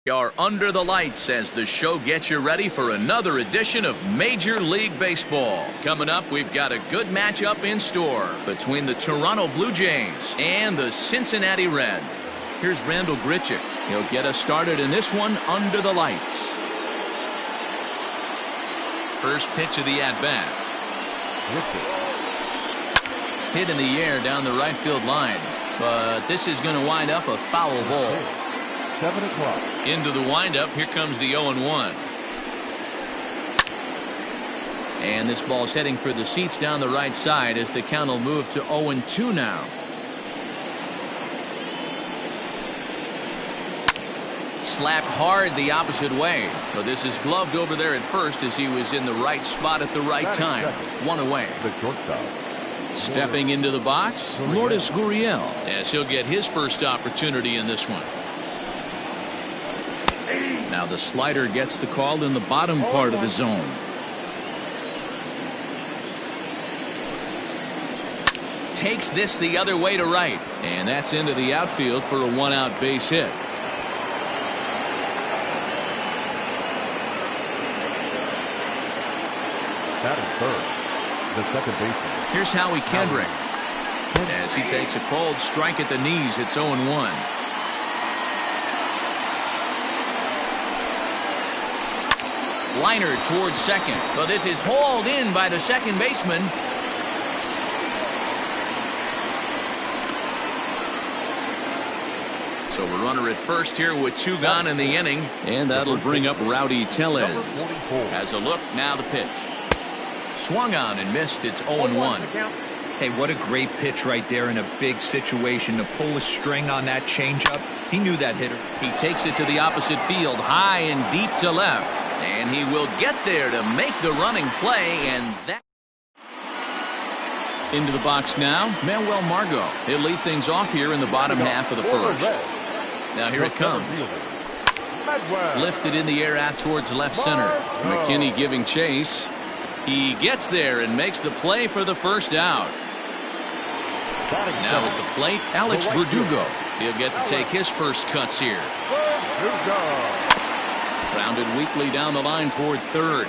We are under the lights as the show gets you ready for another edition of Major League Baseball. Coming up, we've got a good matchup in store between the Toronto Blue Jays and the Cincinnati Reds. Here's Randall Grichuk. He'll get us started in this one under the lights. First pitch of the at-bat. Hit in the air down the right field line, but this is going to wind up a foul ball. 7 o'clock. Into the windup, here comes the 0-1. And this ball's heading for the seats down the right side as the count will move to 0-2 now. Slapped hard the opposite way, but this is gloved over there at first as he was in the right spot at the right time. One away. The shortstop. Stepping into the box, Lourdes Gurriel, as he'll get his first opportunity in this one. Now the slider gets the call in the bottom part of the zone. Takes this the other way to right, and that's into the outfield for a one-out base hit. That is third. The second baseman. Here's Howie Kendrick as he takes a cold strike at the knees. It's 0-1. Liner towards second, but this is hauled in by the second baseman. So a runner at first here with two gone in the inning, and that'll bring up Rowdy Tellez. Has a look, now the pitch. Swung on and missed. It's 0-1. Hey, what a great pitch right there in a big situation to pull a string on that changeup. He knew that hitter. He takes it to the opposite field, high and deep to left. And he will get there to make the running play, and that. Into the box now, Manuel Margot. He'll lead things off here in the bottom half of the first. Now here it comes. Lifted in the air out towards left center. McKinney giving chase. He gets there and makes the play for the first out. Now at the plate, Alex Verdugo. He'll get to take his first cuts here. Grounded weakly down the line toward third.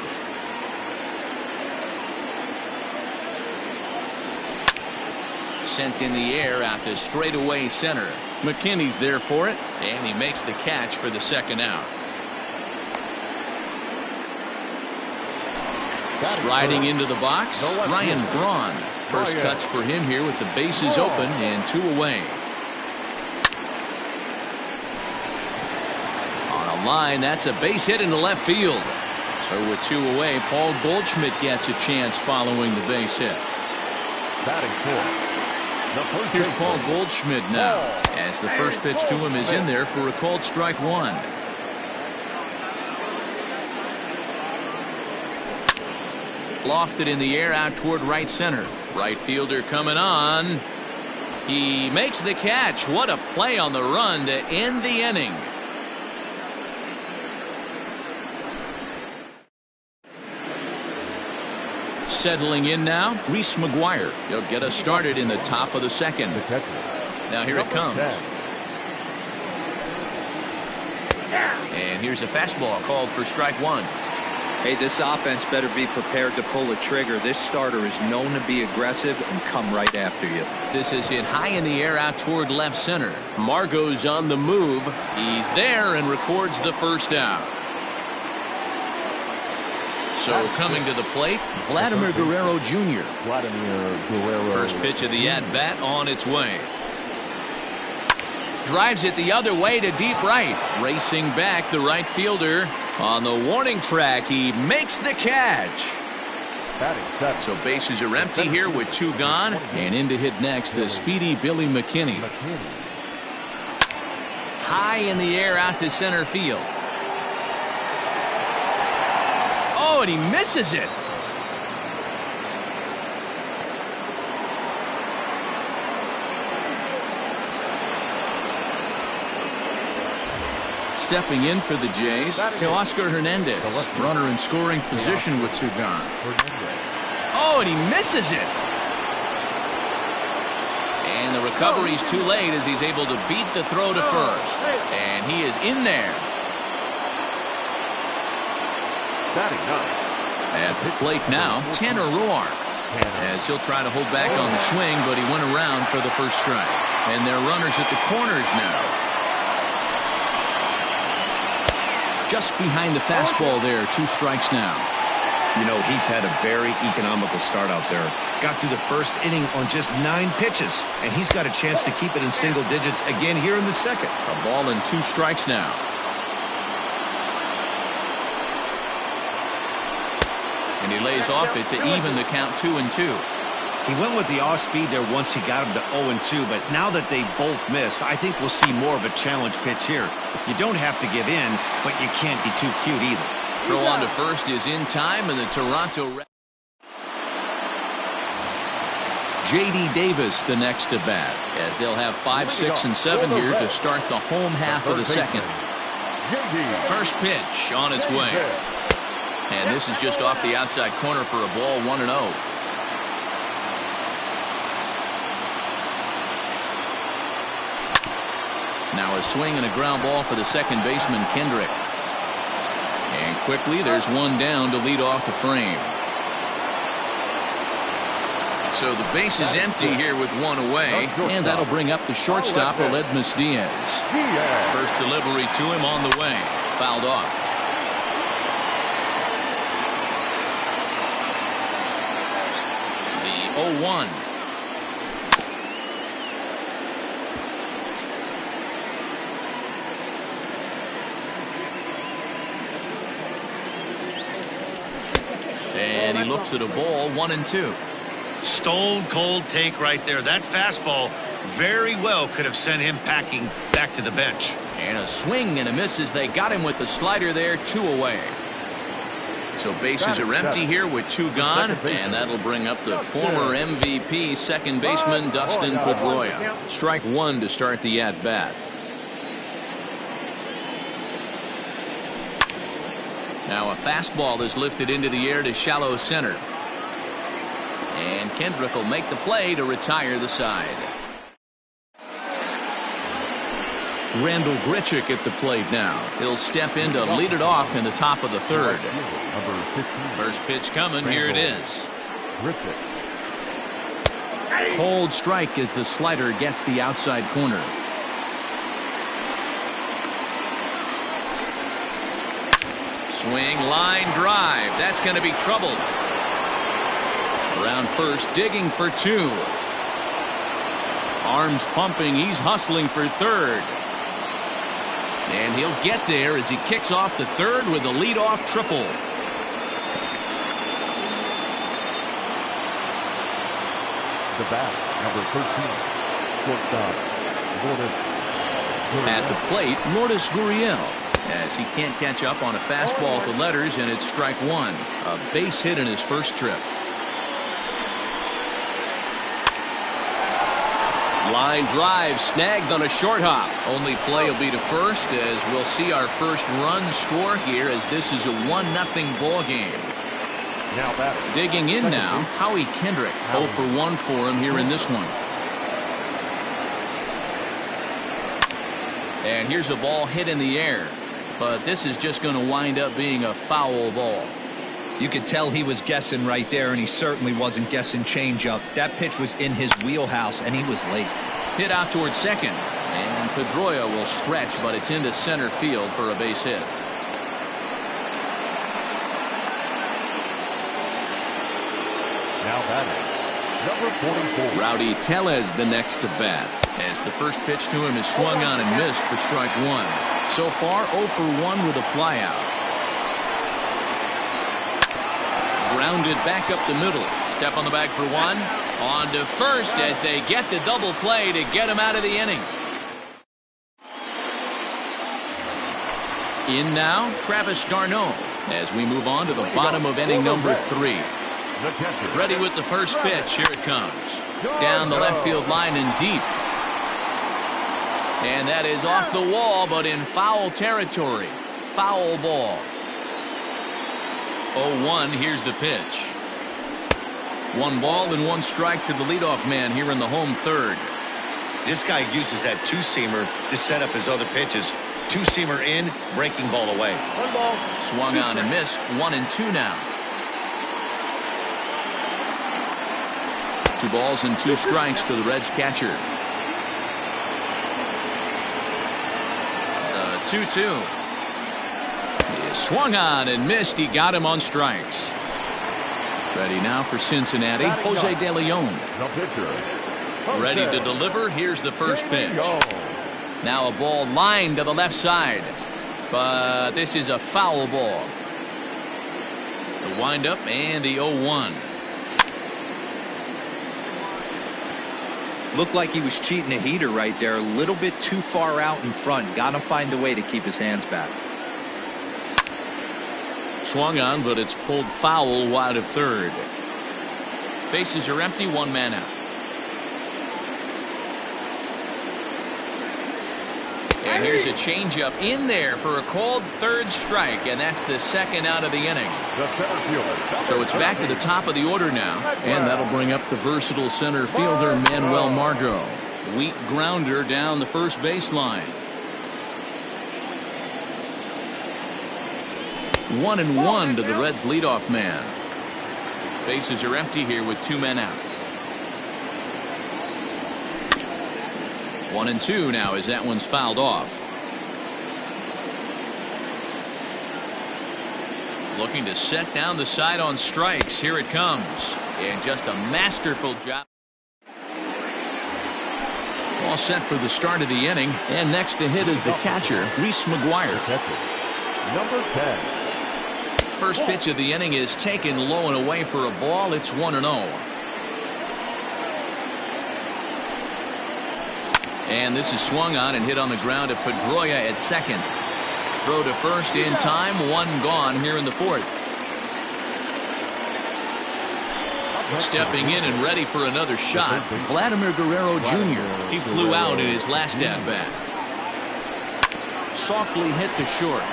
Sent in the air out to straightaway center. McKinney's there for it, and he makes the catch for the second out. Striding into the box, Ryan Braun. First cuts for him here with the bases open and two away. Line, that's a base hit into left field. So with two away, Paul Goldschmidt gets a chance following the base hit. Here's Paul Goldschmidt now, as the first pitch to him is in there for a called strike one. Lofted in the air out toward right center. Right fielder coming on. He makes the catch. What a play on the run to end the inning. Settling in now, Reese McGuire. He'll get us started in the top of the second. Now here it comes. And here's a fastball called for strike one. Hey, this offense better be prepared to pull a trigger. This starter is known to be aggressive and come right after you. This is hit high in the air out toward left center. Margot's on the move. He's there and records the first out. So coming to the plate, Vladimir Guerrero Jr. First pitch of the at-bat on its way. Drives it the other way to deep right. Racing back the right fielder. On the warning track, he makes the catch. So bases are empty here with two gone. And in to hit next, the speedy Billy McKinney. High in the air out to center field. Oh, and he misses it. Stepping in for the Jays, Teoscar Hernandez. Runner in scoring position with two gone. Oh, and he misses it. And the recovery's too late as he's able to beat the throw to first. And he is in there. Batting ninth. At the plate now, Tanner Roark. As he'll try to hold back on the swing, but he went around for the first strike. And they're runners at the corners now. Just behind the fastball there, 2 strikes now. You know, he's had a very economical start out there. Got through the first inning on just 9 pitches, and he's got a chance to keep it in single digits again here in the second. A ball and 2 strikes now. And he lays off it to even the count 2-2. He went with the off speed there once he got him to 0-2, but now that they both missed, I think we'll see more of a challenge pitch here. You don't have to give in, but you can't be too cute either. Throw on to first is in time, and the Toronto J.D. Davis the next to bat, as they'll have 5, 6, and 7 here to start the home half of the second. First pitch on its way. And this is just off the outside corner for a ball, 1-0. Now a swing and a ground ball for the second baseman, Kendrick. And quickly, there's one down to lead off the frame. So the base is empty here with 1 away, and that'll bring up the shortstop, Aledmus Diaz. First delivery to him on the way. Fouled off. The 0-1. And he looks at a ball, 1-2. Stone cold take right there. That fastball very well could have sent him packing back to the bench. And a swing and a miss as they got him with the slider there, 2 away. So bases are empty here with 2 gone, and that'll bring up the former MVP second baseman Dustin Pedroia. Strike 1 to start the at-bat. Now a fastball is lifted into the air to shallow center. And Kendrick will make the play to retire the side. Randall Grichuk at the plate now. He'll step in to lead it off in the top of the third. First pitch coming. Here it is. Cold strike as the slider gets the outside corner. Swing, line drive. That's going to be trouble. Around first, digging for 2. Arms pumping. He's hustling for third. And he'll get there as he kicks off the third with a leadoff triple. The bat, number 13, shortstop, Lourdes. At the plate, Lourdes Gurriel, as he can't catch up on a fastball at the letters, and it's strike 1. A base hit in his first trip. Line drive snagged on a short hop. Only play will be to first, as we'll see our first run score here, as this is a 1-0 ball game. Now digging in now, Howie Kendrick. 0 for 1 for him here in this one. And here's a ball hit in the air, but this is just going to wind up being a foul ball. You could tell he was guessing right there, and he certainly wasn't guessing changeup. That pitch was in his wheelhouse, and he was late. Hit out towards second, and Pedroia will stretch, but it's into center field for a base hit. Now batting, number 44. Rowdy Tellez the next to bat, as the first pitch to him is swung on and missed for strike 1. So far 0 for 1 with a flyout. Grounded back up the middle. Step on the bag for 1. On to first as they get the double play to get him out of the inning. In now, Travis Garneau, as we move on to the bottom of inning number 3. Ready with the first pitch. Here it comes. Down the left field line and deep. And that is off the wall, but in foul territory. Foul ball. 0-1, here's the pitch. 1 ball and 1 strike to the leadoff man here in the home third. This guy uses that 2-seamer to set up his other pitches. Two-seamer in, breaking ball away. Swung on and missed. 1-2 now. 2 balls and 2 strikes to the Reds catcher. 2-2. He swung on and missed. He got him on strikes. Ready now for Cincinnati, Jose De Leon. The pitcher. Ready to deliver. Here's the first pitch. Now a ball lined to the left side. But this is a foul ball. The windup and the 0-1. Looked like he was cheating a heater right there. A little bit too far out in front. Got to find a way to keep his hands back. Swung on, but it's pulled foul wide of third. Bases are empty. 1 man out. And here's a changeup in there for a called third strike, and that's the second out of the inning. So it's back to the top of the order now, and that'll bring up the versatile center fielder Manuel Margot. Weak grounder down the first baseline. 1-1 to the Reds leadoff man. Bases are empty here with 2 men out. 1-2 now as that one's fouled off. Looking to set down the side on strikes. Here it comes. And just a masterful job. All set for the start of the inning. And next to hit is the catcher, Reese McGuire. Number 10. First pitch of the inning is taken low and away for a ball. It's 1-0. And this is swung on and hit on the ground to Pedroia at second. Throw to first in time. 1 gone here in the 4th. Stepping in and ready for another shot, Vladimir Guerrero Jr. He flew out in his last at-bat. Softly hit to short.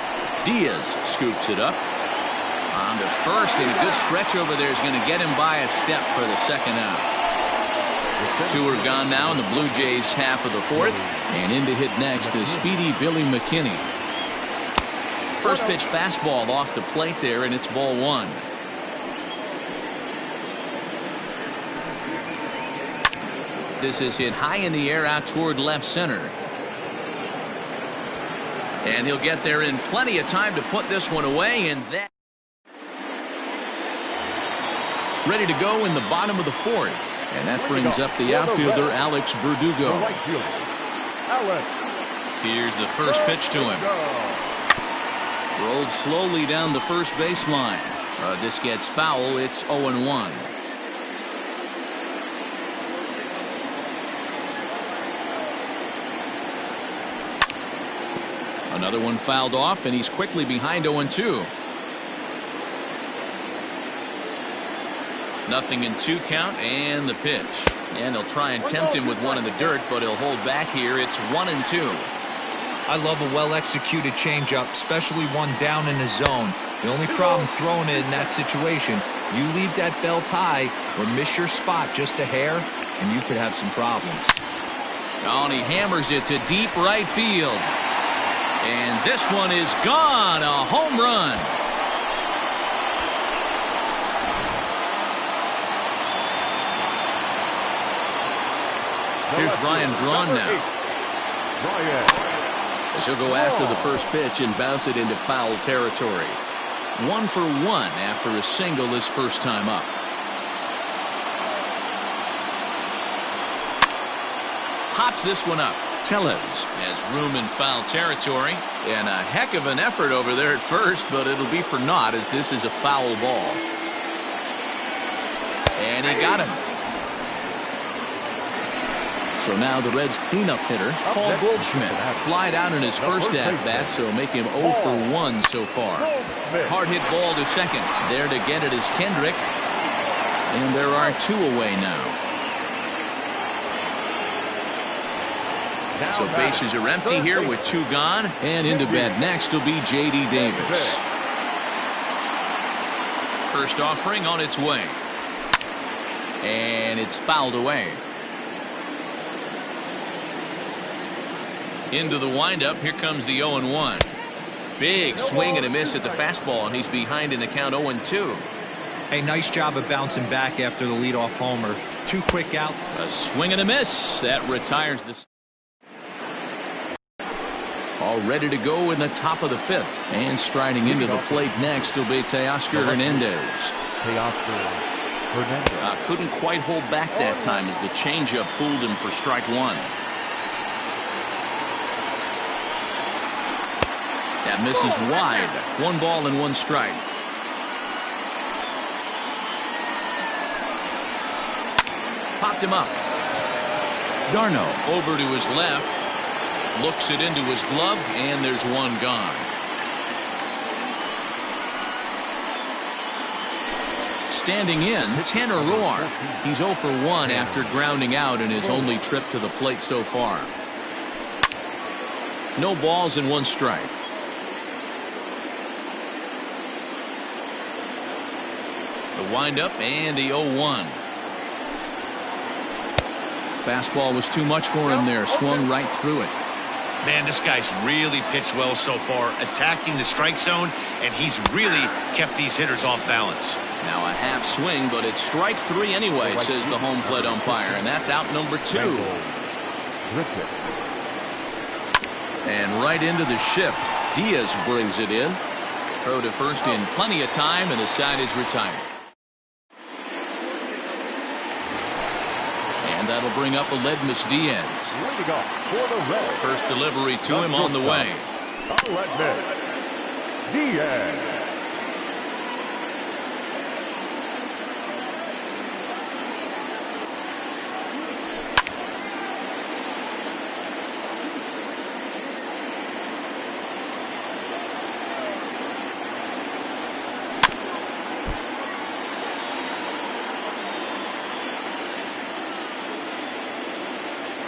Diaz scoops it up. On to first, and a good stretch over there is going to get him by a step for the second out. 2 are gone now in the Blue Jays half of the 4th. And in to hit next, the speedy Billy McKinney. First pitch fastball off the plate there, and it's ball 1. This is hit high in the air out toward left center. And he'll get there in plenty of time to put this one away, and that ready to go in the bottom of the 4th. And that brings up the outfielder, Alex Verdugo. Here's the first pitch to him. Rolled slowly down the first baseline. This gets foul. It's 0-1. Another one fouled off, and he's quickly behind 0-2. 0-2 count, and the pitch. And they'll try and tempt him with one in the dirt, but he'll hold back here. It's 1-2. I love a well-executed changeup, especially one down in the zone. The only problem throwing it in that situation, you leave that belt high or miss your spot just a hair, and you could have some problems. Oh, and he hammers it to deep right field. And this one is gone. A home run. Here's Ryan Braun now. As he'll go after the first pitch and bounce it into foul territory. 1 for 1 after a single his first time up. Hops this one up. Tellez has room in foul territory. And a heck of an effort over there at first, but it'll be for naught as this is a foul ball. And he got him. So now the Reds cleanup hitter, Paul Goldschmidt, flied out in his first at-bat, so make him 0 for 1 so far. Hard hit ball to second. There to get it is Kendrick. And there are 2 away now. So bases are empty here with 2 gone. And into bat next will be J.D. Davis. First offering on its way. And it's fouled away. Into the windup. Here comes the 0-1. Big swing and a miss at the fastball, and he's behind in the count 0-2. Hey, nice job of bouncing back after the leadoff homer. Too quick out. A swing and a miss. That retires the... All ready to go in the top of the fifth. And striding into the plate next will be Teoscar Hernandez. Couldn't quite hold back that time as the changeup fooled him for strike one. That misses wide. 1 ball and 1 strike. Popped him up. Darno over to his left. Looks it into his glove, and there's 1 gone. Standing in, Tanner Roar. He's 0 for 1 after grounding out in his only trip to the plate so far. No balls and 1 strike. The windup and the 0-1. Fastball was too much for him there. Swung right through it. Man, this guy's really pitched well so far, attacking the strike zone, and he's really kept these hitters off balance. Now a half swing, but it's strike 3 anyway, says the home plate umpire, and that's out number 2. And right into the shift. Diaz brings it in. Throw to first in plenty of time, and the side is retired. And that'll bring up Aledmys Diaz. First delivery to him on the way. Aledmys Diaz.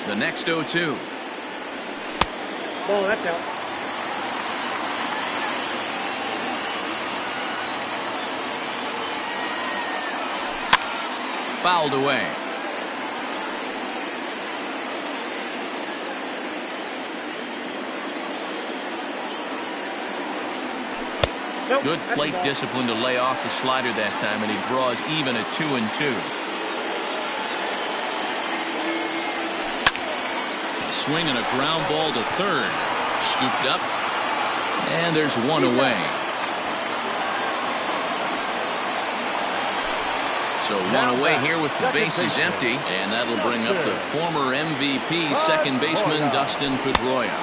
The next 0-2. Oh, that's out. Fouled away. Nope, Good plate discipline to lay off the slider that time, and he draws even at 2-2. Swing and a ground ball to third. Scooped up. And there's 1 away. So 1 away here with the bases empty. And that'll bring up the former MVP second baseman Dustin Pedroia.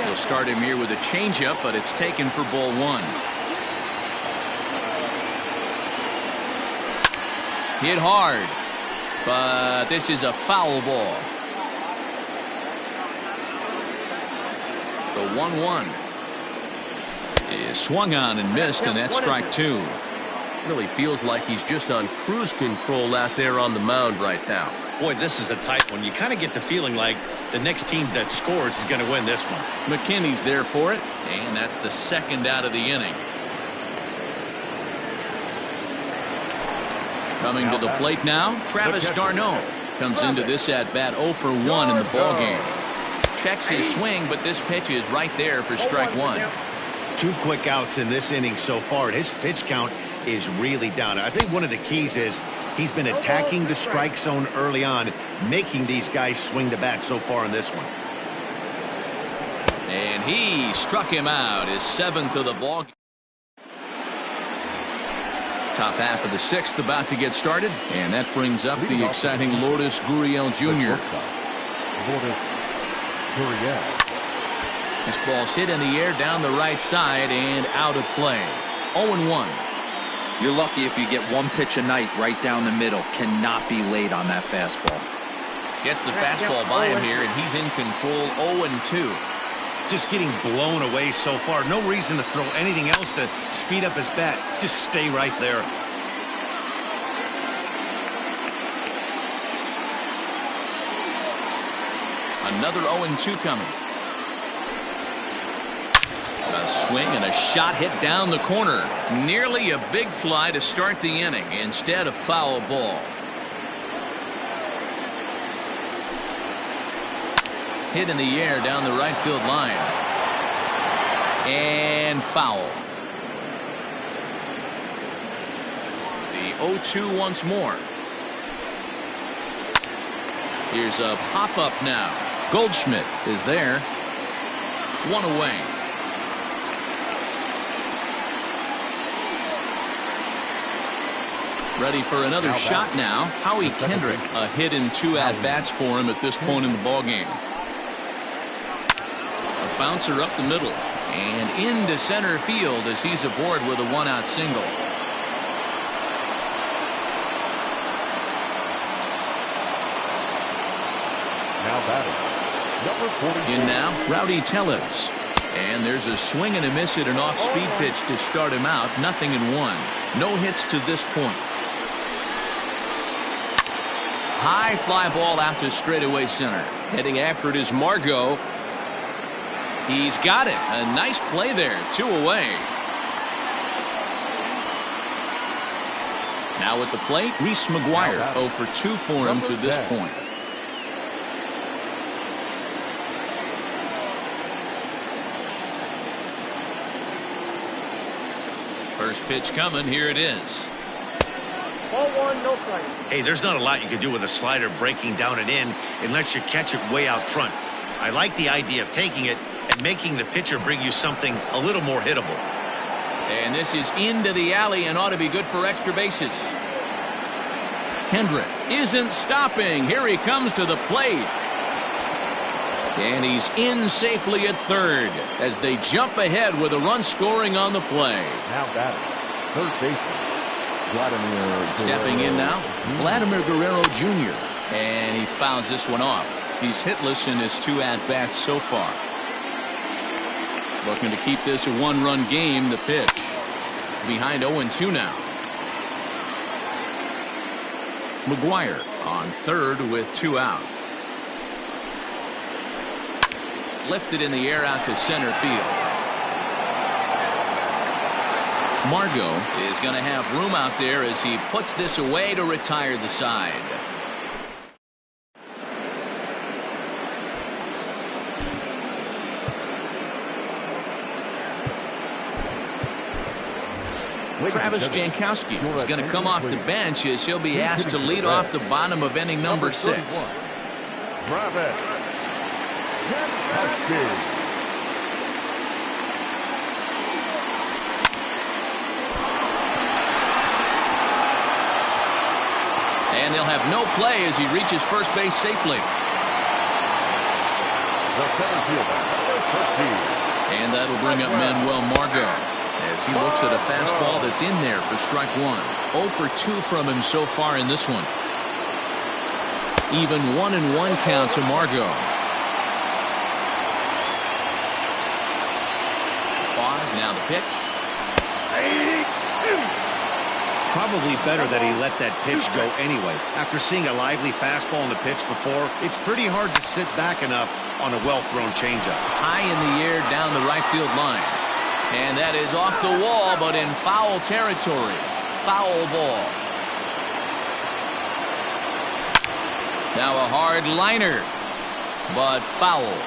He'll start him here with a changeup, but it's taken for ball 1. Hit hard. But this is a foul ball. The 1-1 is swung on and missed, and that's strike 2. Really feels like he's just on cruise control out there on the mound right now. Boy, this is a tight one. You kind of get the feeling like the next team that scores is going to win this one. McKinney's there for it, and that's the second out of the inning. Coming to the plate now, Travis d'Arnaud comes into this at-bat 0 for 1 in the ballgame. Checks his swing, but this pitch is right there for strike 1. 2 quick outs in this inning so far, and his pitch count is really down. I think one of the keys is he's been attacking the strike zone early on, making these guys swing the bat so far in this one. And he struck him out, his 7th of the ball. Top half of the 6th about to get started, and that brings up the exciting Lourdes Gurriel Jr. This ball's hit in the air down the right side and out of play. 0-1. You're lucky if you get 1 pitch a night right down the middle. Cannot be late on that fastball. Gets the fastball by him here, and he's in control. 0-2. Just getting blown away so far. No reason to throw anything else to speed up his bat. Just stay right there. Another 0-2 coming. A swing and a shot hit down the corner. Nearly a big fly to start the inning. Instead, a foul ball. Hit in the air down the right field line. And foul. The 0-2 once more. Here's a pop-up now. Goldschmidt is there. One away. Ready for another shot now. Howie Kendrick, a hit and 2 at-bats for him at this point in the ballgame. A bouncer up the middle and into center field as he's aboard with a 1-out single. Now batting, number 44. In now, Rowdy Tellez. And there's a swing and a miss at an off-speed pitch to start him out. 0-1. No hits to this point. High fly ball out to straightaway center. Heading after it is Margot. He's got it. A nice play there. 2 away. Now at the plate, Reese McGuire. 0 for 2 for him to this point. First pitch coming. Here it is. Ball 1, no strike. Hey, there's not a lot you can do with a slider breaking down and in unless you catch it way out front. I like the idea of taking it and making the pitcher bring you something a little more hittable. And this is into the alley and ought to be good for extra bases. Kendrick isn't stopping. Here he comes to the plate. And he's in safely at third as they jump ahead with a run scoring on the play. Now batting, third baseman, Vladimir Stepping in now, Vladimir Guerrero Jr. And he fouls this one off. He's hitless in his 2 at-bats so far. Looking to keep this a 1-run game. The pitch. Behind 0-2 now. McGuire on third with 2 out. Lifted in the air out to center field. Margot is going to have room out there as he puts this away to retire the side. Travis Jankowski is going to come off the bench as he'll be asked to lead off the bottom of inning number 6. Travis Jankowski. And they'll have no play as he reaches first base safely. The center fielder, number 13. And that'll bring up Manuel Margot as he looks at a fastball that's in there for strike 1. 0 for 2 from him so far in this one. Even 1-1 count to Margot. Pause, now the pitch. Probably better that he let that pitch go anyway. After seeing a lively fastball on the pitch before, it's pretty hard to sit back enough on a well-thrown changeup. High in the air down the right field line. And that is off the wall, but in foul territory. Foul ball. Now a hard liner, but foul.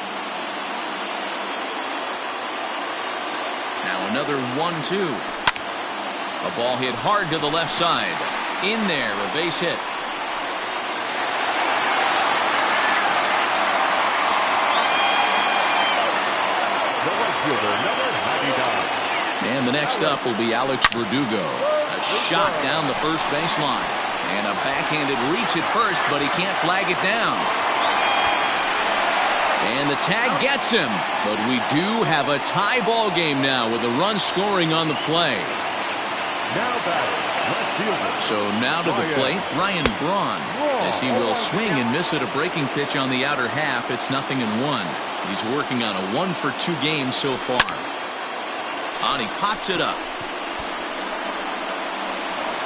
Now another 1-2. A ball hit hard to the left side. In there, a base hit. The right fielder, number 99. And the next up will be Alex Verdugo. A shot down the first baseline. And a backhanded reach at first, but he can't flag it down. And the tag gets him. But we do have a tie ball game now with a run scoring on the play. Now batting, left fielder. So now to the plate, Ryan Braun, as he will swing and miss at a breaking pitch on the outer half. It's 0-1. He's working on a 1 for 2 game so far. And he pops it up.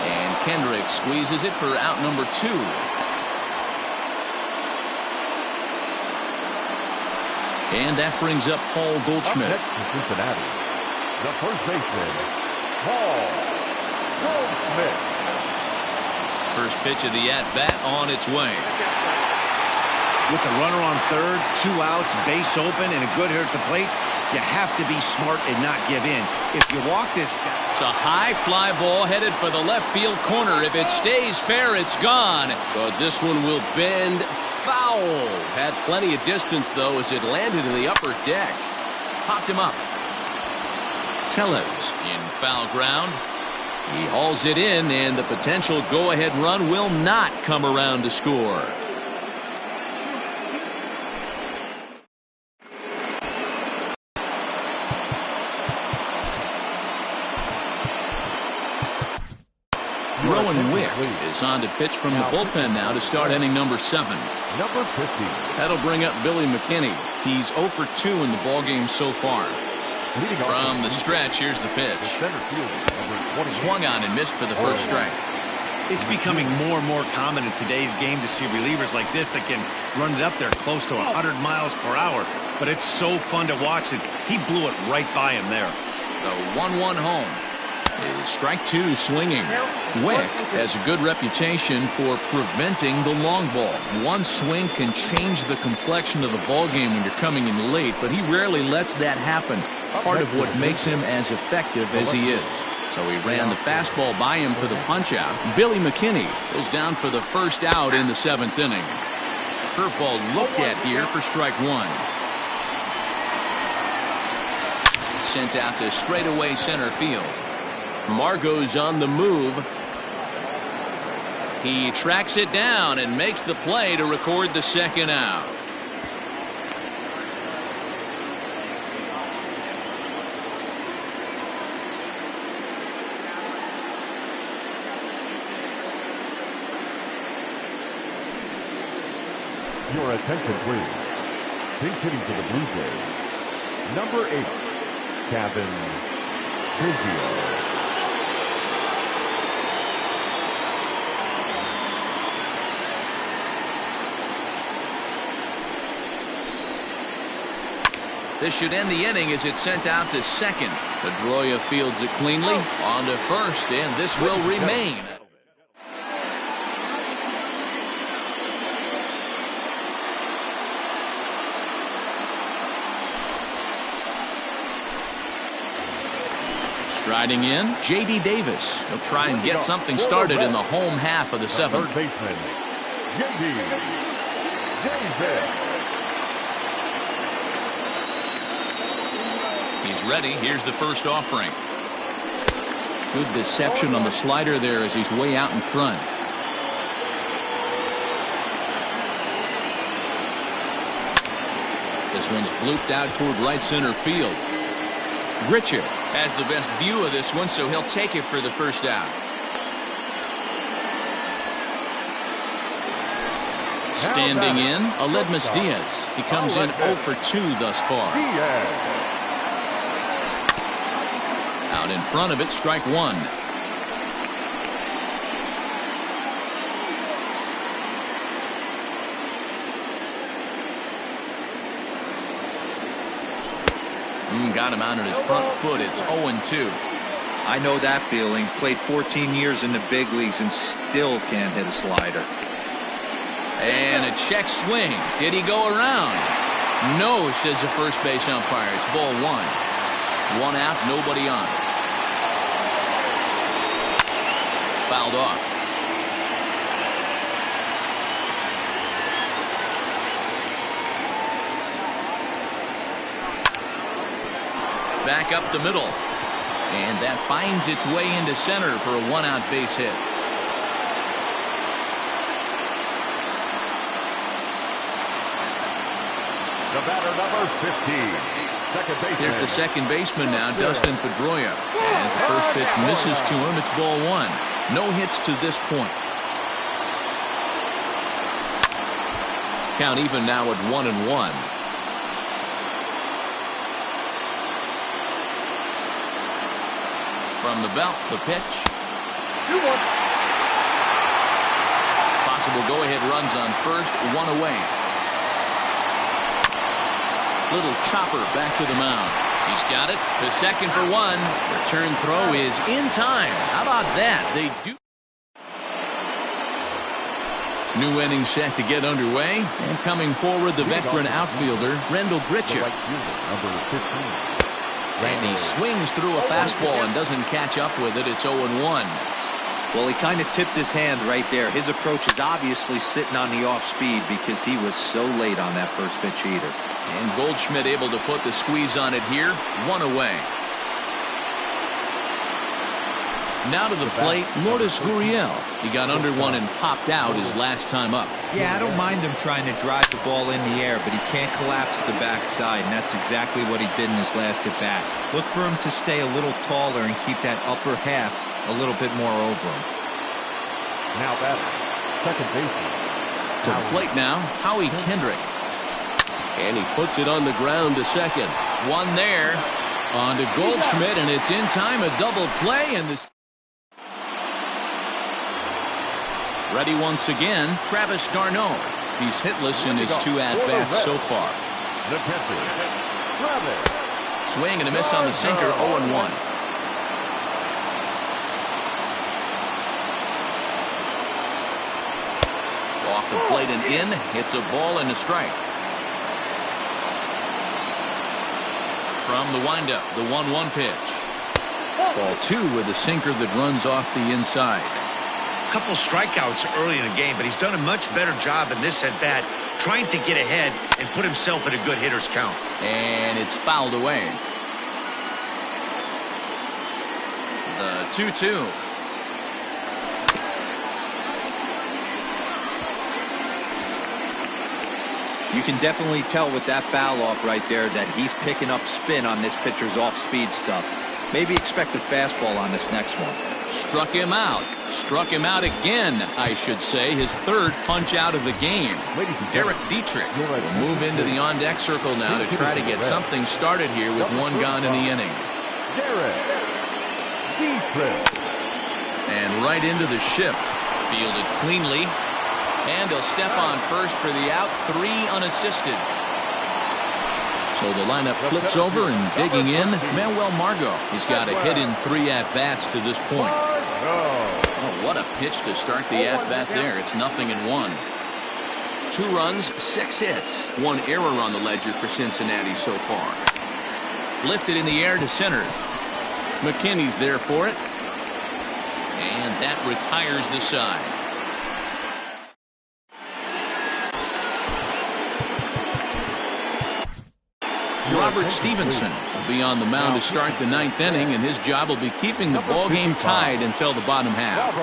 And Kendrick squeezes it for out number 2. And that brings up Paul Goldschmidt. Up next to Cincinnati, the first baseman, Paul Goldschmidt. First pitch of the at-bat on its way. With the runner on third, 2 outs, base open, and a good hitter at the plate, you have to be smart and not give in. If you walk this guy... It's a high fly ball headed for the left field corner. If it stays fair, it's gone. But this one will bend foul. Had plenty of distance, though, as it landed in the upper deck. Popped him up. Tellez in foul ground. He hauls it in, and the potential go-ahead run will not come around to score. Wick is on to pitch from the bullpen now to start inning number 7. Number 50. That'll bring up Billy McKinney. He's 0 for 2 in the ballgame so far. From the stretch, here's the pitch. Swung on and missed for the first strike. It's becoming more and more common in today's game to see relievers like this that can run it up there close to 100 miles per hour. But it's so fun to watch it. He blew it right by him there. The 1-1 home. Is strike 2 swinging. Wick has a good reputation for preventing the long ball. One swing can change the complexion of the ball game when you're coming in late, but he rarely lets that happen. Part of what makes him as effective as he is. So he ran the fastball by him for the punch-out. Billy McKinney is down for the first out in the 7th inning. Curveball looked at here for strike 1. Sent out to straightaway center field. Margot's on the move. He tracks it down and makes the play to record the second out. Your attention, please. Pinch hitting for the Blue Jays. Number 8, Kevin Biggio. This should end the inning as it's sent out to second. Pedroia fields it cleanly. On to first, and this will remain. Striding in, J.D. Davis. He'll try and get something started in the home half of the 7th. Third baseman, J.D. Davis. He's ready. Here's the first offering. Good deception on the slider there as he's way out in front. This one's blooped out toward right center field. Gritcher has the best view of this one, so he'll take it for the first out. Standing in, Aledmus Diaz. He comes in 0 for 2 thus far. Out in front of it, strike 1. Got him out on his front foot. It's 0-2. I know that feeling. Played 14 years in the big leagues and still can't hit a slider. And a check swing. Did he go around? No, says the first base umpire. It's ball 1. 1 out, nobody on. Fouled off. Back up the middle. And that finds its way into center for a 1-out base hit. The batter, number 15. Second baseman. Here's the second baseman now, Dustin Pedroia. As the first pitch misses to him, it's ball 1. No hits to this point. Count even now at 1-1. From the belt, the pitch. Possible go-ahead runs on first, 1 away. Little chopper back to the mound. He's got it. The second for 1. Return throw is in time. How about that? They do. New inning set to get underway. And coming forward, the veteran outfielder, Rendell Gritcher. Number 15. And he swings through a fastball and doesn't catch up with it. It's 0-1. Well, he kind of tipped his hand right there. His approach is obviously sitting on the off speed because he was so late on that first pitch heater. And Goldschmidt able to put the squeeze on it here. 1 away. Now to the plate, Lourdes Gurriel. He got under one and popped out his last time up. Yeah, I don't mind him trying to drive the ball in the air, but he can't collapse the backside, and that's exactly what he did in his last at bat. Look for him to stay a little taller and keep that upper half a little bit more over him. Now batter, second baseman. To the plate now, Howie Kendrick. And he puts it on the ground to second. One there. On to Goldschmidt, and it's in time, a double play, and the ready once again, Travis d'Arnaud. He's hitless in his 2 at-bats so far. The catcher, Travis. Swing and a miss on the sinker, 0-1. Off the plate and in. It's a ball and a strike. From the windup, the 1-1 pitch. Ball 2 with a sinker that runs off the inside. Couple strikeouts early in the game, but he's done a much better job in this at-bat trying to get ahead and put himself at a good hitter's count. And it's fouled away. The 2-2. You can definitely tell with that foul off right there that he's picking up spin on this pitcher's off-speed stuff. Maybe expect a fastball on this next one. Struck him out. Struck him out again, I should say. His 3rd punch out of the game. Derek Dietrich will move into the on-deck circle now to try to get something started here with 1 gone in the inning. Derek Dietrich. And right into the shift. Fielded cleanly. And he'll step on first for the out. 3 unassisted. So the lineup flips over and digging in, Manuel Margot. He's got a hit in 3 at-bats to this point. Oh, what a pitch to start the at-bat there. It's 0-1. 2 runs, 6 hits. 1 error on the ledger for Cincinnati so far. Lifted in the air to center. McKinney's there for it. And that retires the side. Robert Stevenson will be on the mound to start the 9th inning, and his job will be keeping the ball game tied until the bottom half.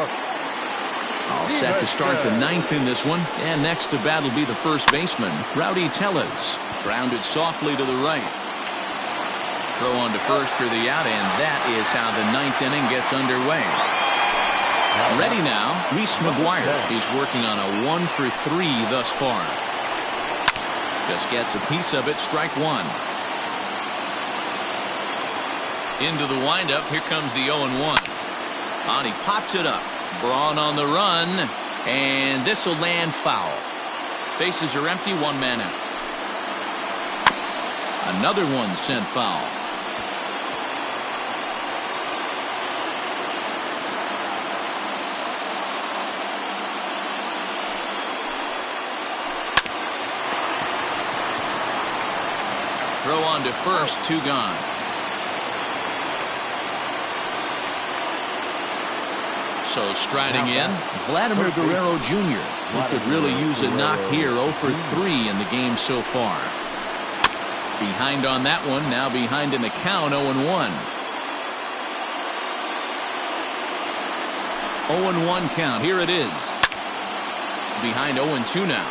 All set to start the 9th in this one, and next to bat will be the first baseman, Rowdy Tellez. Grounded softly to the right. Throw on to first for the out, and that is how the 9th inning gets underway. Ready now, Reese McGuire. He's working on a 1-for-3 thus far. Just gets a piece of it, strike 1. Into the windup, here comes the 0-1. On, he pops it up. Braun on the run, and this will land foul. Bases are empty, 1 man out. Another one sent foul. Throw on to first, 2 gone. So striding in, Vladimir Guerrero Jr. He could really use a knock here, 0-for-3 in the game so far. Behind on that one, now behind in the count, 0-1. 0-1 count, here it is. Behind 0-2 now.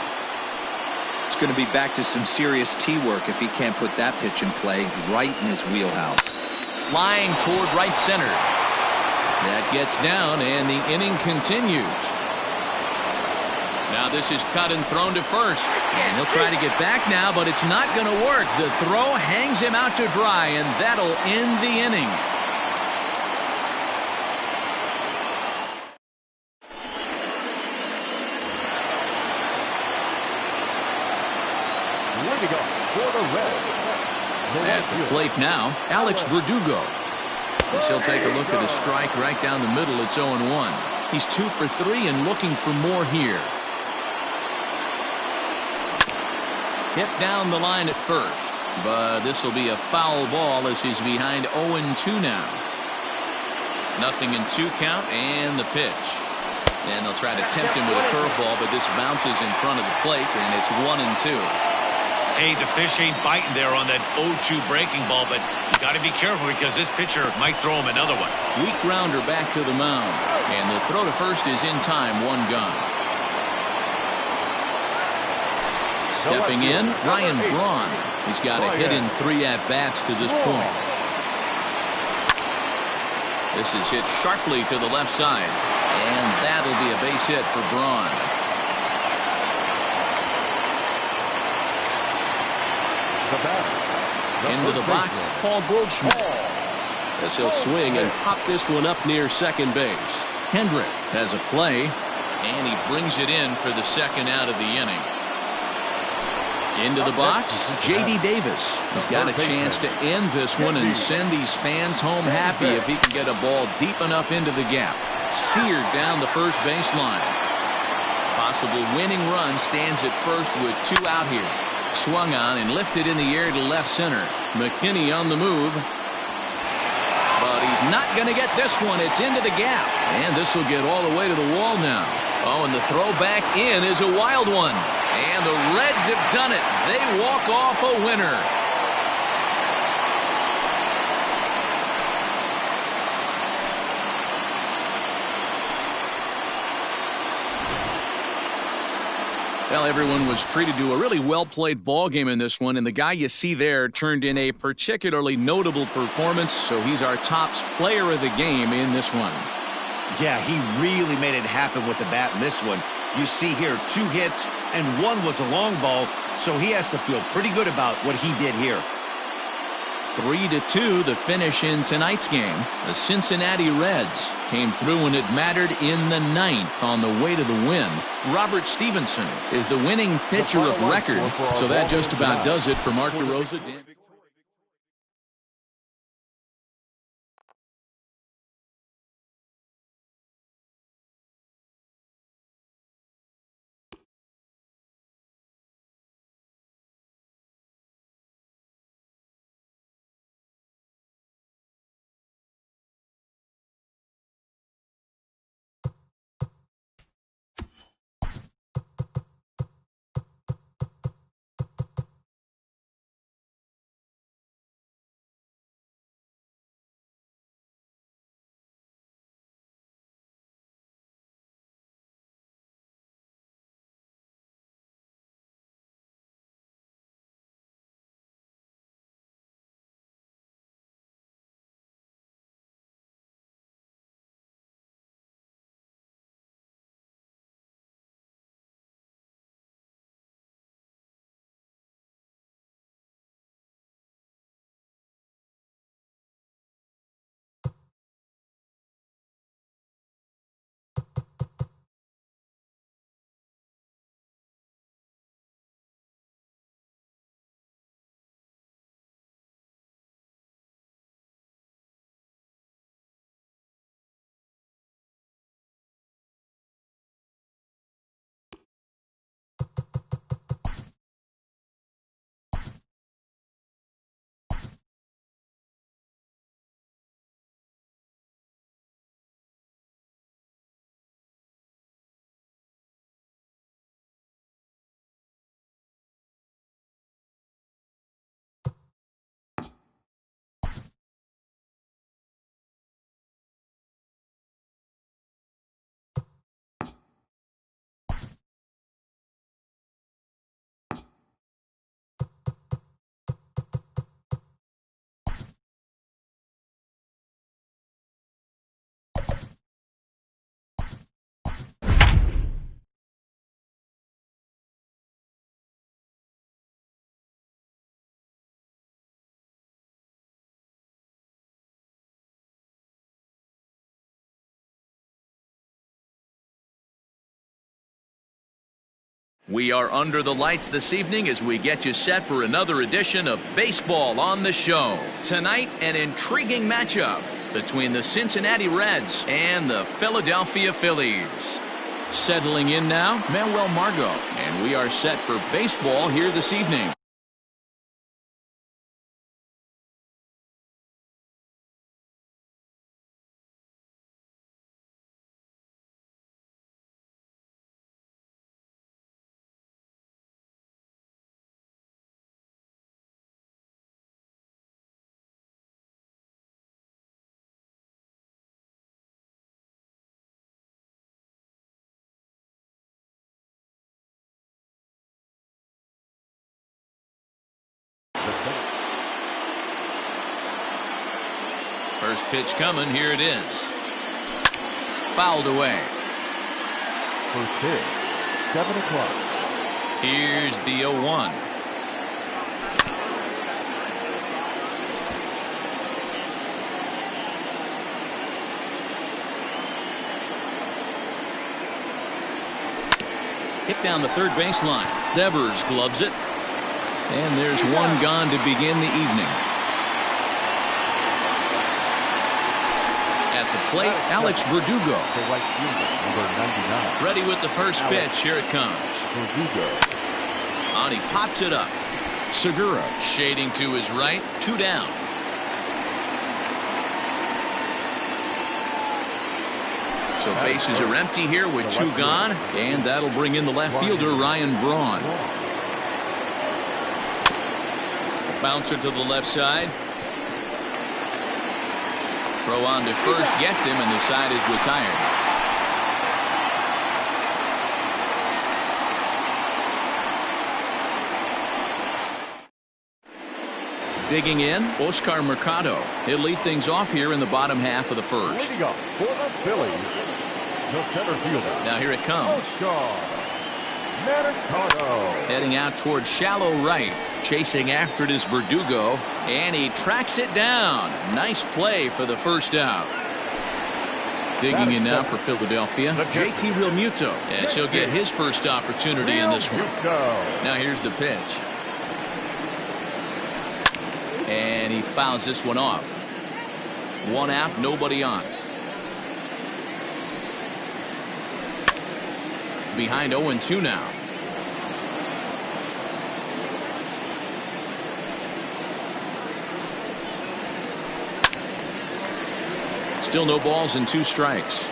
It's going to be back to some serious tee work if he can't put that pitch in play right in his wheelhouse. Lying toward right center. That gets down, and the inning continues. Now this is cut and thrown to first. And he'll try to get back now, but it's not going to work. The throw hangs him out to dry, and that'll end the inning. At the plate now, Alex Verdugo. As he'll take a look at a strike right down the middle. It's 0-1. He's 2-for-3 and looking for more here. Hit down the line at first, but this will be a foul ball as he's behind 0-2 now. 0-2 count and the pitch. And they'll try to tempt him with a curveball, but this bounces in front of the plate, and it's 1-2. Hey, the fish ain't biting there on that 0-2 breaking ball, but you got to be careful because this pitcher might throw him another one. Weak grounder back to the mound, and the throw to first is in time, 1 gone. Stepping in, Ryan Braun. He's got a hit in 3 at-bats to this point. This is hit sharply to the left side, and that'll be a base hit for Braun. Into the box, Paul Goldschmidt. As he'll swing and pop this one up near second base. Kendrick has a play, and he brings it in for the second out of the inning. Into the box, J.D. Davis. He's got a chance to end this one and send these fans home happy if he can get a ball deep enough into the gap. Seared down the first baseline. Possible winning run stands at first with 2 out here. Swung on and lifted in the air to left center. McKinney on the move. But he's not going to get this one. It's into the gap. And this will get all the way to the wall now. Oh, and the throw back in is a wild one. And the Reds have done it. They walk off a winner. Well, everyone was treated to a really well-played ball game in this one, and the guy you see there turned in a particularly notable performance, so he's our top player of the game in this one. Yeah, he really made it happen with the bat in this one. You see here 2 hits, and 1 was a long ball, so he has to feel pretty good about what he did here. 3-2 the finish in tonight's game. The Cincinnati Reds came through when it mattered in the 9th on the way to the win. Robert Stevenson is the winning pitcher of record, so that just about does it for Mark DeRosa. We are under the lights this evening as we get you set for another edition of Baseball on the Show. Tonight, an intriguing matchup between the Cincinnati Reds and the Philadelphia Phillies. Settling in now, Manuel Margot. And we are set for baseball here this evening. First pitch coming. Here it is. Fouled away. First pitch, 7 o'clock. Here's the 0-1. Hit down the third baseline. Devers gloves it. And there's one gone to begin the evening. At the plate, Alex Verdugo. Ready with the first pitch. Here it comes. And he pops it up. Segura shading to his right. 2 down. So bases are empty here with 2 gone. And that'll bring in the left fielder, Ryan Braun. Bouncer to the left side. Throw on to first gets him, and the side is retired. Digging in, Oscar Mercado. He'll lead things off here in the bottom half of the first. Leading up for the Phillies, the center fielder. Now here it comes. Oscar Mercado. Heading out towards shallow right. Chasing after it is Verdugo. And he tracks it down. Nice play for the first out. Digging in now for Philadelphia, JT Realmuto, as he'll get his first opportunity in this one. Now here's the pitch. And he fouls this one off. 1 out, nobody on. Behind 0-2 now. Still no balls and 2 strikes.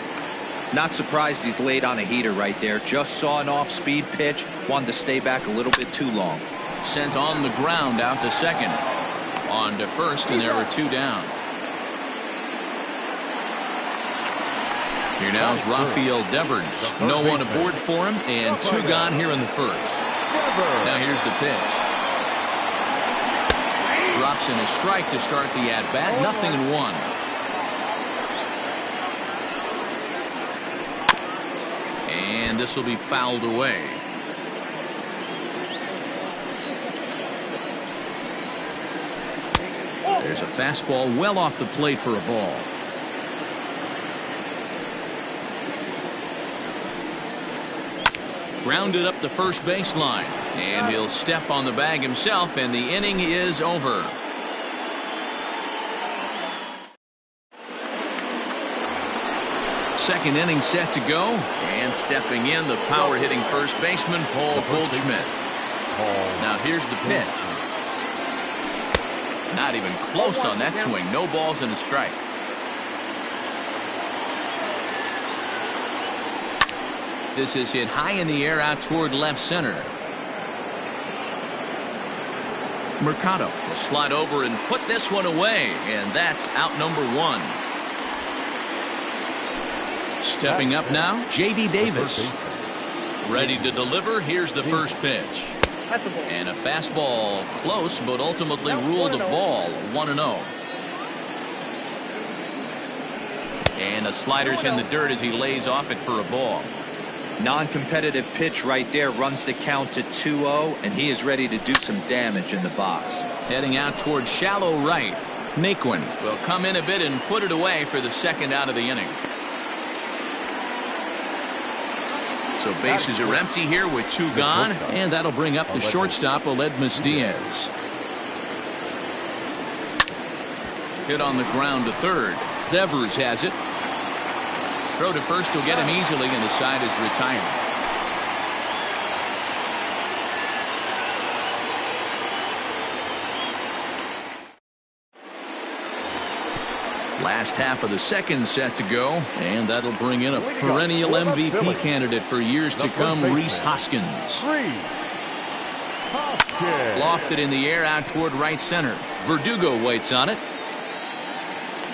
Not surprised he's laid on a heater right there. Just saw an off-speed pitch. Wanted to stay back a little bit too long. Sent on the ground out to second. On to first, and there were 2 down. Here now is Rafael Devers. No one aboard for him, and 2 gone here in the first. Now here's the pitch. Drops in a strike to start the at-bat. 0-1. And this will be fouled away. There's a fastball well off the plate for a ball. Grounded up the first baseline. And he'll step on the bag himself, and the inning is over. Second inning set to go. And stepping in, the power-hitting first baseman, Paul Goldschmidt. Now here's the pitch. Not even close on that swing. No balls and a strike. This is hit high in the air out toward left center. Mercado will slide over and put this one away, and that's out number 1. Stepping up now, J.D. Davis. Ready to deliver. Here's the first pitch. And a fastball close, but ultimately ruled a ball. 1-0. And a slider's in the dirt as he lays off it for a ball. Non-competitive pitch right there, runs the count to 2-0, and he is ready to do some damage in the box. Heading out towards shallow right. Naquin will come in a bit and put it away for the second out of the inning. So bases are empty here with 2 gone, and that'll bring up the shortstop, Aledmus Diaz. Hit on the ground to third. Devers has it. Throw to first will get him easily, and the side is retired. Last half of the second set to go, and that'll bring in a perennial MVP candidate for years to come, Rhys Hoskins. Lofted in the air out toward right center. Verdugo waits on it.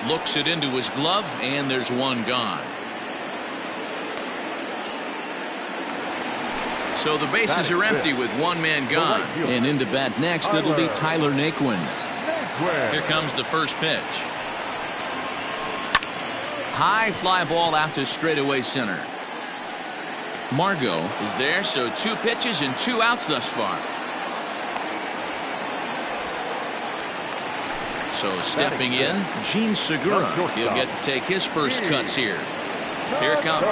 Looks it into his glove, and there's one gone. So the bases are empty with one man gone. And into bat next, it'll be Tyler Naquin. Here comes the first pitch. High fly ball out to straightaway center. Margot is there, so 2 pitches and 2 outs thus far. So stepping in, Gene Segura. He'll get to take his first cuts here. Here it comes.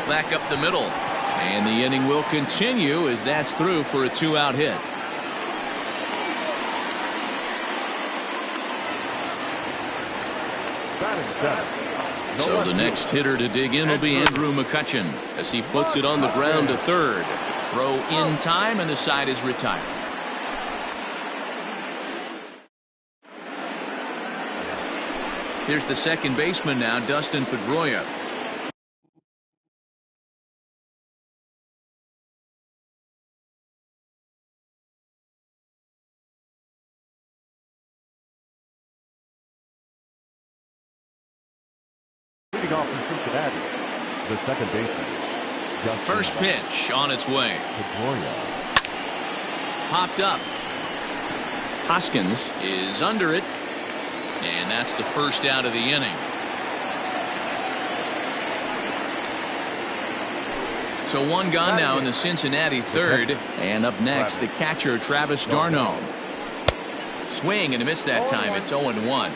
Back up the middle. And the inning will continue as that's through for a 2-out hit. So the next hitter to dig in will be Andrew McCutchen as he puts it on the ground to third. Throw in time, and the side is retired. Here's the second baseman now, Dustin Pedroia. Leading off from Cincinnati, the second baseman. First pitch on its way. Pedroia. Popped up. Hoskins is under it. And that's the first out of the inning. So one gone now in the Cincinnati third. And up next, the catcher, Travis d'Arnaud. Swing and a miss that time. It's 0-1.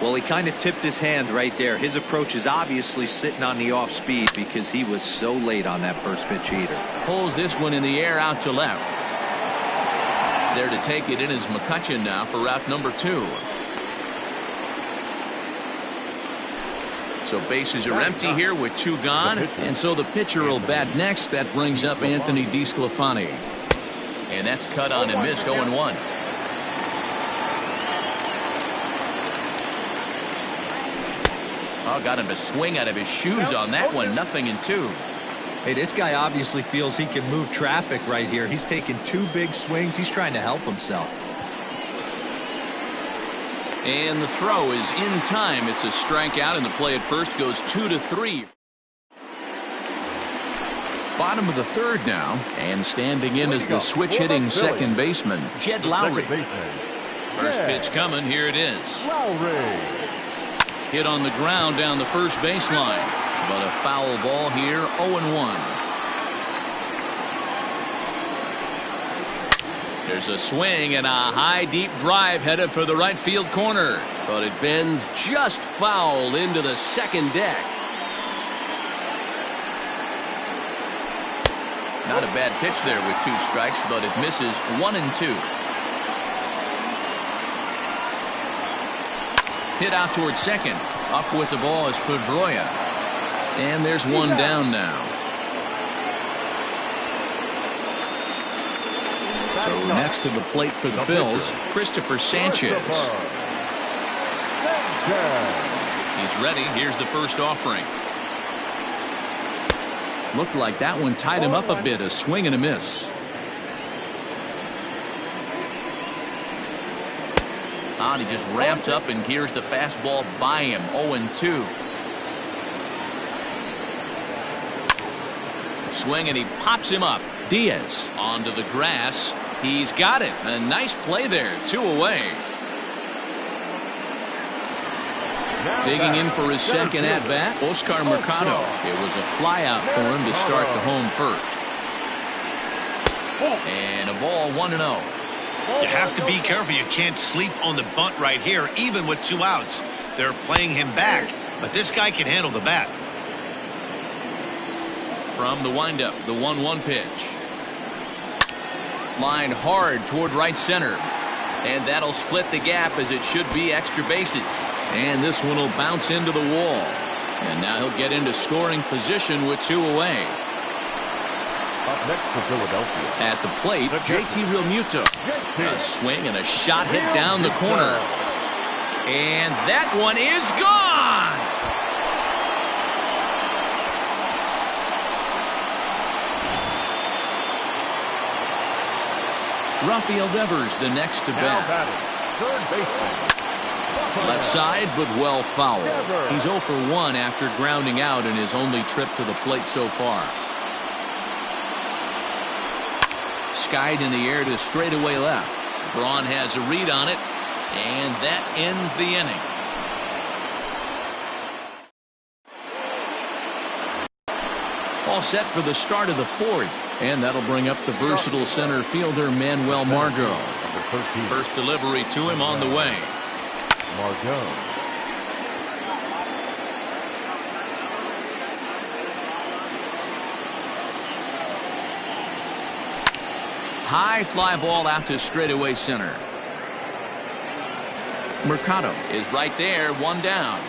Well, he kind of tipped his hand right there. His approach is obviously sitting on the off speed because he was so late on that first pitch heater. Pulls this one in the air out to left. There to take it in is McCutchen now for route number 2. So bases are empty here with 2 gone, and so the pitcher will bat next. That brings up Anthony DeSclafani. And that's cut on and missed, 0-1. Oh, got him to swing out of his shoes on that one. 0-2. Hey, this guy obviously feels he can move traffic right here. He's taking 2 big swings. He's trying to help himself. And the throw is in time. It's a strikeout, and the play at first goes 2-3. Bottom of the third now, and standing in is the switch-hitting second baseman, Jed Lowry. First pitch coming. Here it is. Hit on the ground down the first baseline, but a foul ball here. 0-1. There's a swing and a high deep drive headed for the right field corner, but it bends just foul into the second deck. Not a bad pitch there with 2 strikes, but it misses. 1-2. Hit out towards second. Up with the ball is Pedroia, and there's one down now. So next to the plate for the Phils, Christopher Sanchez. He's ready. Here's the first offering. Looked like that one tied him up a bit. A swing and a miss. And he just ramps up and gears the fastball by him. 0-2. Swing and he pops him up. Diaz onto the grass. He's got it. A nice play there. 2 away. Digging in for his second at bat, Oscar Mercado. It was a fly out for him to start the home first. And a ball. 1-0. You have to be careful. You can't sleep on the bunt right here, even with 2 outs. They're playing him back, but this guy can handle the bat. From the windup, the 1-1 pitch. Line hard toward right center. And that'll split the gap, as it should be extra bases. And this one will bounce into the wall. And now he'll get into scoring position with 2 away. Up next for Philadelphia. At the plate, JT Realmuto. A swing and a shot hit down the corner. And that one is gone! Rafael Devers the next to bat. Third baseman. Left side, but well fouled. He's 0 for 1 after grounding out in his only trip to the plate so far. Skied in the air to straightaway left. Braun has a read on it, and that ends the inning. All set for the start of the 4th, and that'll bring up the versatile center fielder Manuel Margot. First delivery to him on the way. Margot. High fly ball out to straightaway center. Mercado is right there, 1 down.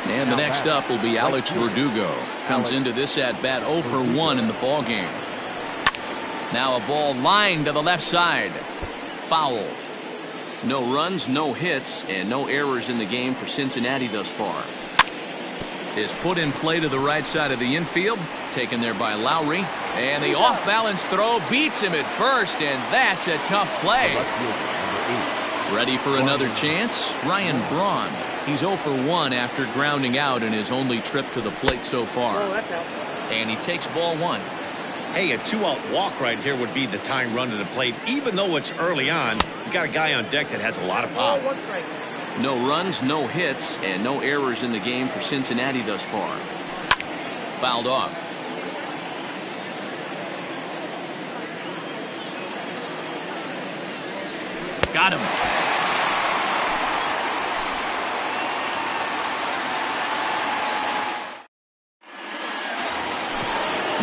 And the next up will be Alex Verdugo. Comes into this at bat 0 for 1 in the ball game. Now a ball lined to the left side. Foul. No runs, no hits, and no errors in the game for Cincinnati thus far. Is put in play to the right side of the infield. Taken there by Lowry. And the off-balance throw beats him at first, and that's a tough play. Ready for another chance? Ryan Braun. He's 0 for 1 after grounding out in his only trip to the plate so far. And he takes ball 1. Hey, a 2-out walk right here would be the tying run to the plate. Even though it's early on, you got a guy on deck that has a lot of pop. No runs, no hits, and no errors in the game for Cincinnati thus far. Fouled off. Got him.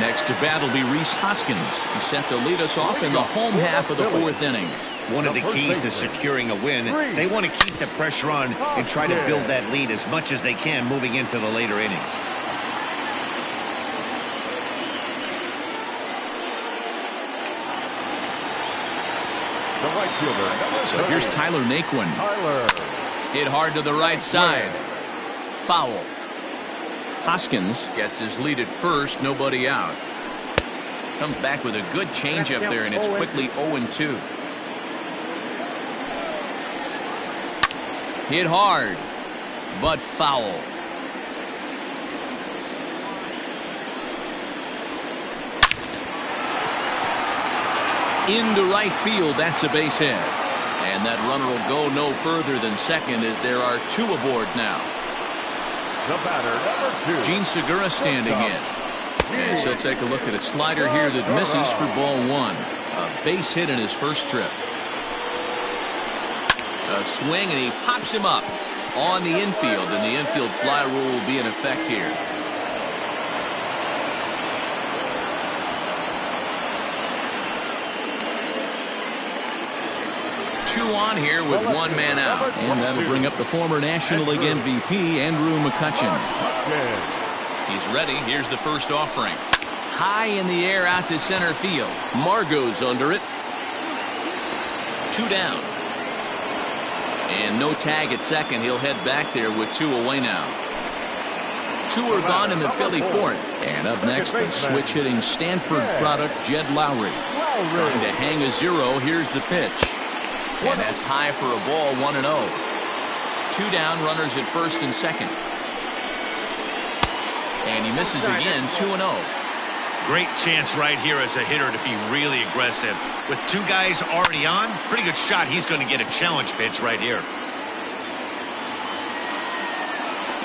Next to bat will be Rhys Hoskins. He's set to lead us off in the home half of the 4th inning. One of the keys to securing a win, they want to keep the pressure on and try to build that lead as much as they can moving into the later innings. The right fielder. So here's Tyler Naquin. Hit hard to the right side. Foul. Hoskins gets his lead at first, nobody out. Comes back with a good changeup there, and it's quickly 0-2. Hit hard, but foul. Into right field, that's a base hit. And that runner will go no further than second as there are 2 aboard now. The batter, number 2. Gene Segura standing in. And so take a look at a slider here that misses for ball 1. A base hit in his first trip. A swing, and he pops him up on the infield, and the infield fly rule will be in effect here. Two on here with 1 man out, and that'll bring up the former National League MVP Andrew McCutchen. He's ready. Here's the first offering. High in the air out to center field. Margot's under it. 2 down. And no tag at second. He'll head back there with 2 away now. 2 are gone in the Philly 4th. And up next, the switch-hitting Stanford product, Jed Lowry. Trying to hang a 0. Here's the pitch. And that's high for a ball, 1-0. 2 down, runners at first and second. And he misses again, 2-0. Great chance right here as a hitter to be really aggressive. With 2 guys already on, pretty good shot. He's going to get a challenge pitch right here.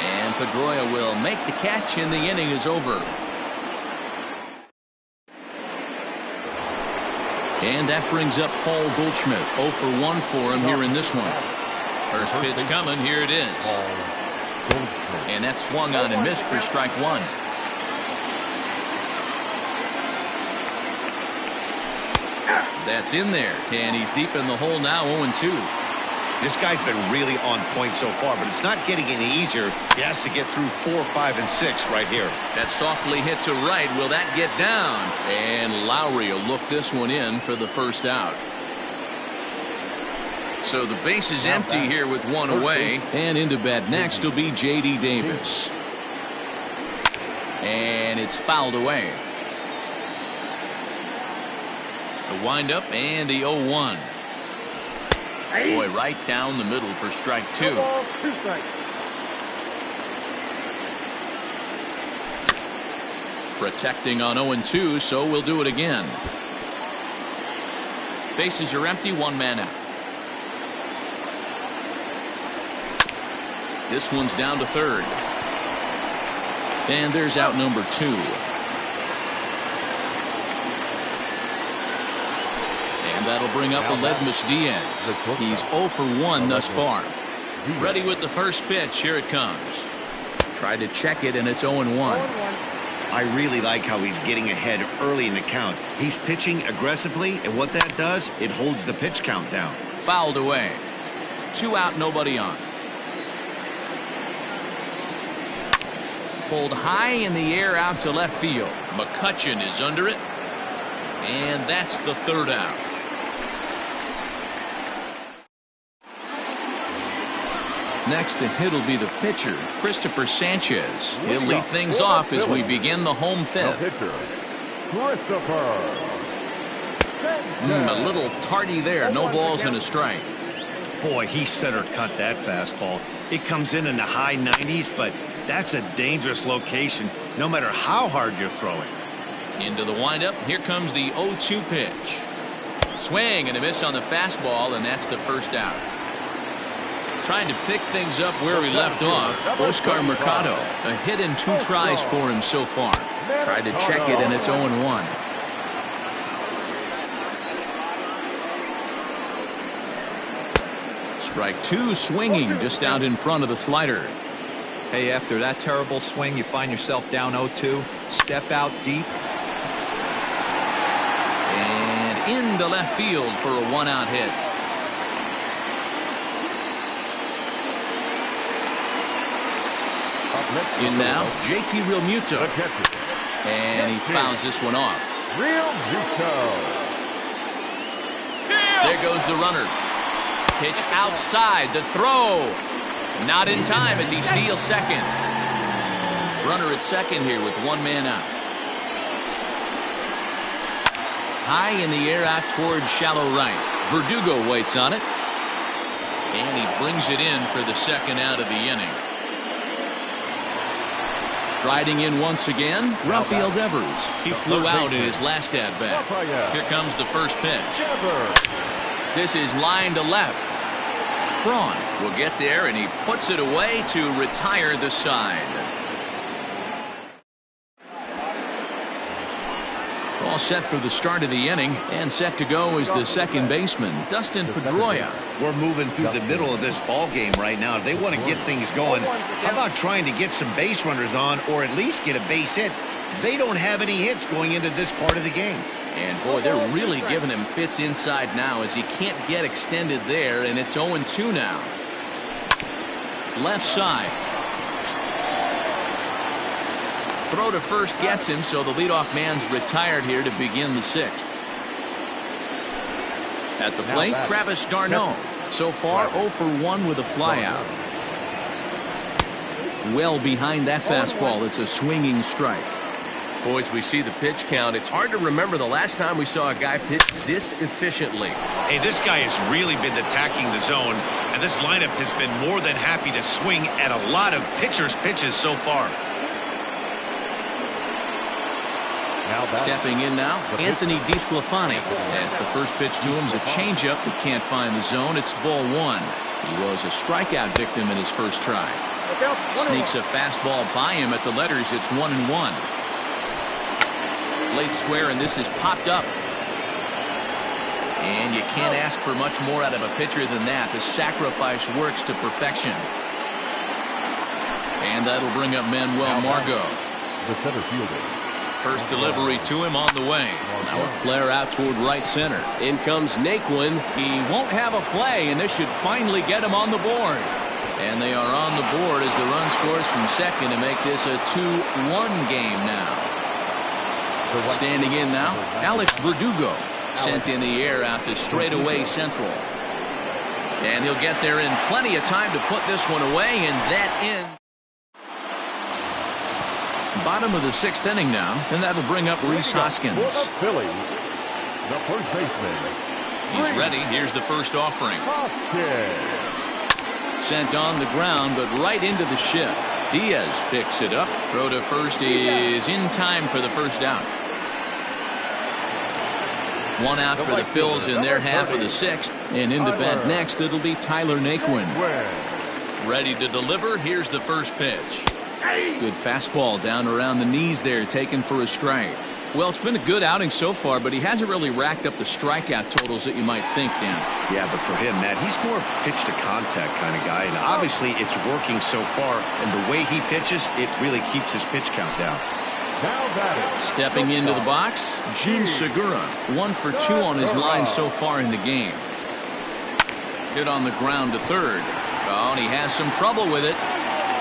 And Pedroia will make the catch, and the inning is over. And that brings up Paul Goldschmidt. 0 for 1 for him here in this one. First pitch coming. Here it is. And that swung on and missed for strike 1. That's in there. And he's deep in the hole now, 0-2. This guy's been really on point so far, but it's not getting any easier. He has to get through 4, 5, and 6 right here. That softly hit to right. Will that get down? And Lowry will look this one in for the first out. So the base is empty here with one away. And into bat next will be J.D. Davis. And it's fouled away. The windup and the 0-1. Boy, right down the middle for strike 2. 2 strikes. Protecting on 0-2, so we'll do it again. Bases are empty, one man out. This one's down to third. And there's out number 2. And that'll bring up Aledmus Diaz. He's 0 for 1 thus far. Ready with the first pitch. Here it comes. Tried to check it, and it's 0-1. I really like how he's getting ahead early in the count. He's pitching aggressively, and what that does, it holds the pitch count down. Fouled away. 2 out, nobody on. Pulled high in the air out to left field. McCutchen is under it. And that's the third out. Next to hit will be the pitcher, Christopher Sanchez. He'll lead things off as we begin the home fifth. A little tardy there. No balls and a strike. Boy, he center cut that fastball. It comes in the high 90s, but that's a dangerous location no matter how hard you're throwing. Into the windup. Here comes the 0-2 pitch. Swing and a miss on the fastball, and that's the first out. Trying to pick things up where he left off, Oscar Mercado. A hit and 2 tries for him so far. Tried to check it, and it's 0-1. Strike 2, swinging just out in front of the slider. Hey, after that terrible swing, you find yourself down 0-2. Step out deep. And into left field for a 1-out hit. In now, JT Realmuto. And he fouls this one off. There goes the runner. Pitch outside, the throw. Not in time as he steals second. Runner at second here with 1 man out. High in the air out towards shallow right. Verdugo waits on it. And he brings it in for the second out of the inning. Striding in once again, Rafael Devers. He flew out in his last at-bat. Here comes the first pitch. This is line to left. Braun will get there, and he puts it away to retire the side. All set for the start of the inning, and set to go is the second baseman, Dustin Pedroia. We're moving through the middle of this ball game right now. They want to get things going. How about trying to get some base runners on, or at least get a base hit? They don't have any hits going into this part of the game. And boy, they're really giving him fits inside now as he can't get extended there, and it's 0-2 now. Left side. Throw to first gets him, so the leadoff man's retired here to begin the 6th. At the plate, Travis d'Arnaud. So far, 0 for 1 with a flyout. Well behind that fastball, it's a swinging strike. Boys, we see the pitch count. It's hard to remember the last time we saw a guy pitch this efficiently. Hey, this guy has really been attacking the zone, and this lineup has been more than happy to swing at a lot of pitchers' pitches so far. Stepping in now, Anthony DeSclafani. As the first pitch to him is a changeup that can't find the zone. It's ball 1. He was a strikeout victim in his first try. Sneaks a fastball by him at the letters. It's 1-1. Late square, and this is popped up. And you can't ask for much more out of a pitcher than that. The sacrifice works to perfection. And that'll bring up Manuel Margot. The center fielder, First delivery to him on the way. Now a flare out toward right center. In comes Naquin. He won't have a play, and this should finally get him on the board. And they are on the board as the run scores from second to make this a 2-1 game now. Standing in now, Alex Verdugo. Sent in the air out to straightaway central. And he'll get there in plenty of time to put this one away, and that ends. Bottom of the sixth inning now, and that'll bring up Rhys Hoskins. For the Phillies, the first baseman. He's ready. Here's the first offering. Hoskins. Sent on the ground, but right into the shift. Diaz picks it up. Throw to first is in time for the first out. One out for the Phils in their half of the sixth. And into bat next, it'll be Tyler Naquin. Ready to deliver. Here's the first pitch. Good fastball down around the knees there, taken for a strike. Well, it's been a good outing so far, but he hasn't really racked up the strikeout totals that you might think, Dan. Yeah, but for him, Matt, he's more pitch to contact kind of guy, and obviously it's working so far, and the way he pitches, it really keeps his pitch count down. Stepping into the box, Gene Segura. 1 for 2 on his line so far in the game. Hit on the ground to third. Oh, and he has some trouble with it.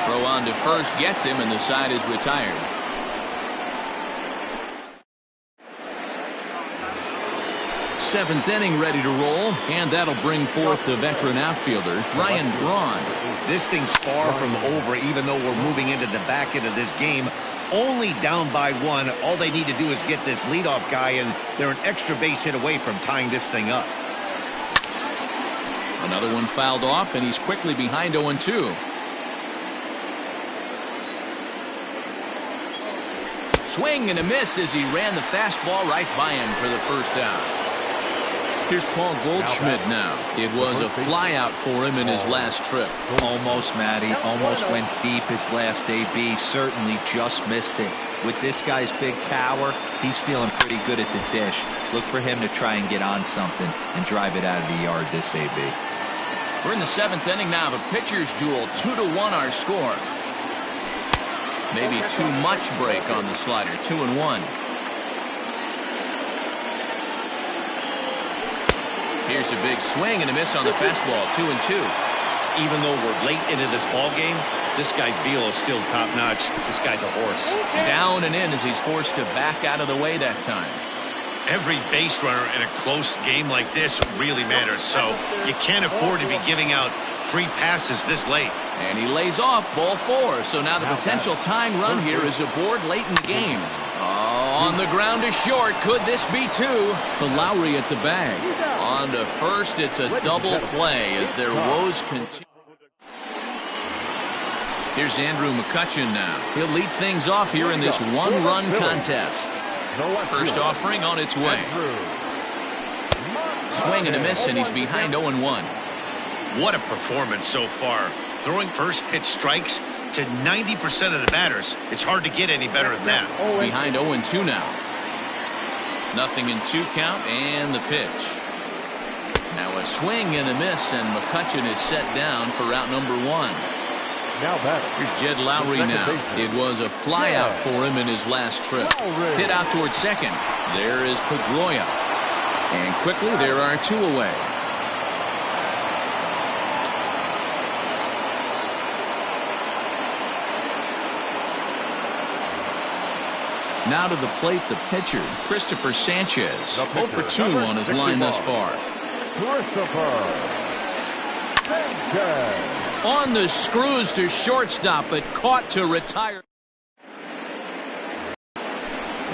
Throw on to first gets him, and the side is retired. Seventh inning ready to roll, and that'll bring forth the veteran outfielder, Ryan Braun. This thing's far from over, even though we're moving into the back end of this game. Only down by 1. All they need to do is get this leadoff guy, and they're an extra base hit away from tying this thing up. Another one fouled off, and he's quickly behind 0-2. Swing and a miss as he ran the fastball right by him for the first out. Here's Paul Goldschmidt now. It was a flyout for him in his last trip. Almost, Matty. Almost went deep his last AB. Certainly just missed it. With this guy's big power, he's feeling pretty good at the dish. Look for him to try and get on something and drive it out of the yard this AB. We're in the seventh inning now. The pitchers duel. 2-1 our score. Maybe too much break on the slider. 2-1. Here's a big swing and a miss on the fastball. 2-2. Even though we're late into this ball game, this guy's velo is still top notch. This guy's a horse. Down and in as he's forced to back out of the way that time. Every base runner in a close game like this really matters, so you can't afford to be giving out free passes this late. And he lays off ball 4, so now the potential tying run here is aboard late in the game. Oh, on the ground to short. Could this be 2? To Lowry at the bag. On to first, it's a double play as their woes continue. Here's Andrew McCutchen now. He'll lead things off here in this one-run contest. First offering on its way. Swing and a miss, and he's behind 0-1. What a performance so far. Throwing first pitch strikes to 90% of the batters. It's hard to get any better than that. Behind 0-2 now. Nothing in 2 count, and the pitch. Now a swing and a miss, and McCutchen is set down for route number 1. Here's Jed Lowry now. It was a flyout for him in his last trip. Hit out towards second. There is Pedroia. And quickly there are 2 away. Now to the plate, the pitcher, Christopher Sanchez. 0 for 2 on his line thus far. On the screws to shortstop, but caught to retire.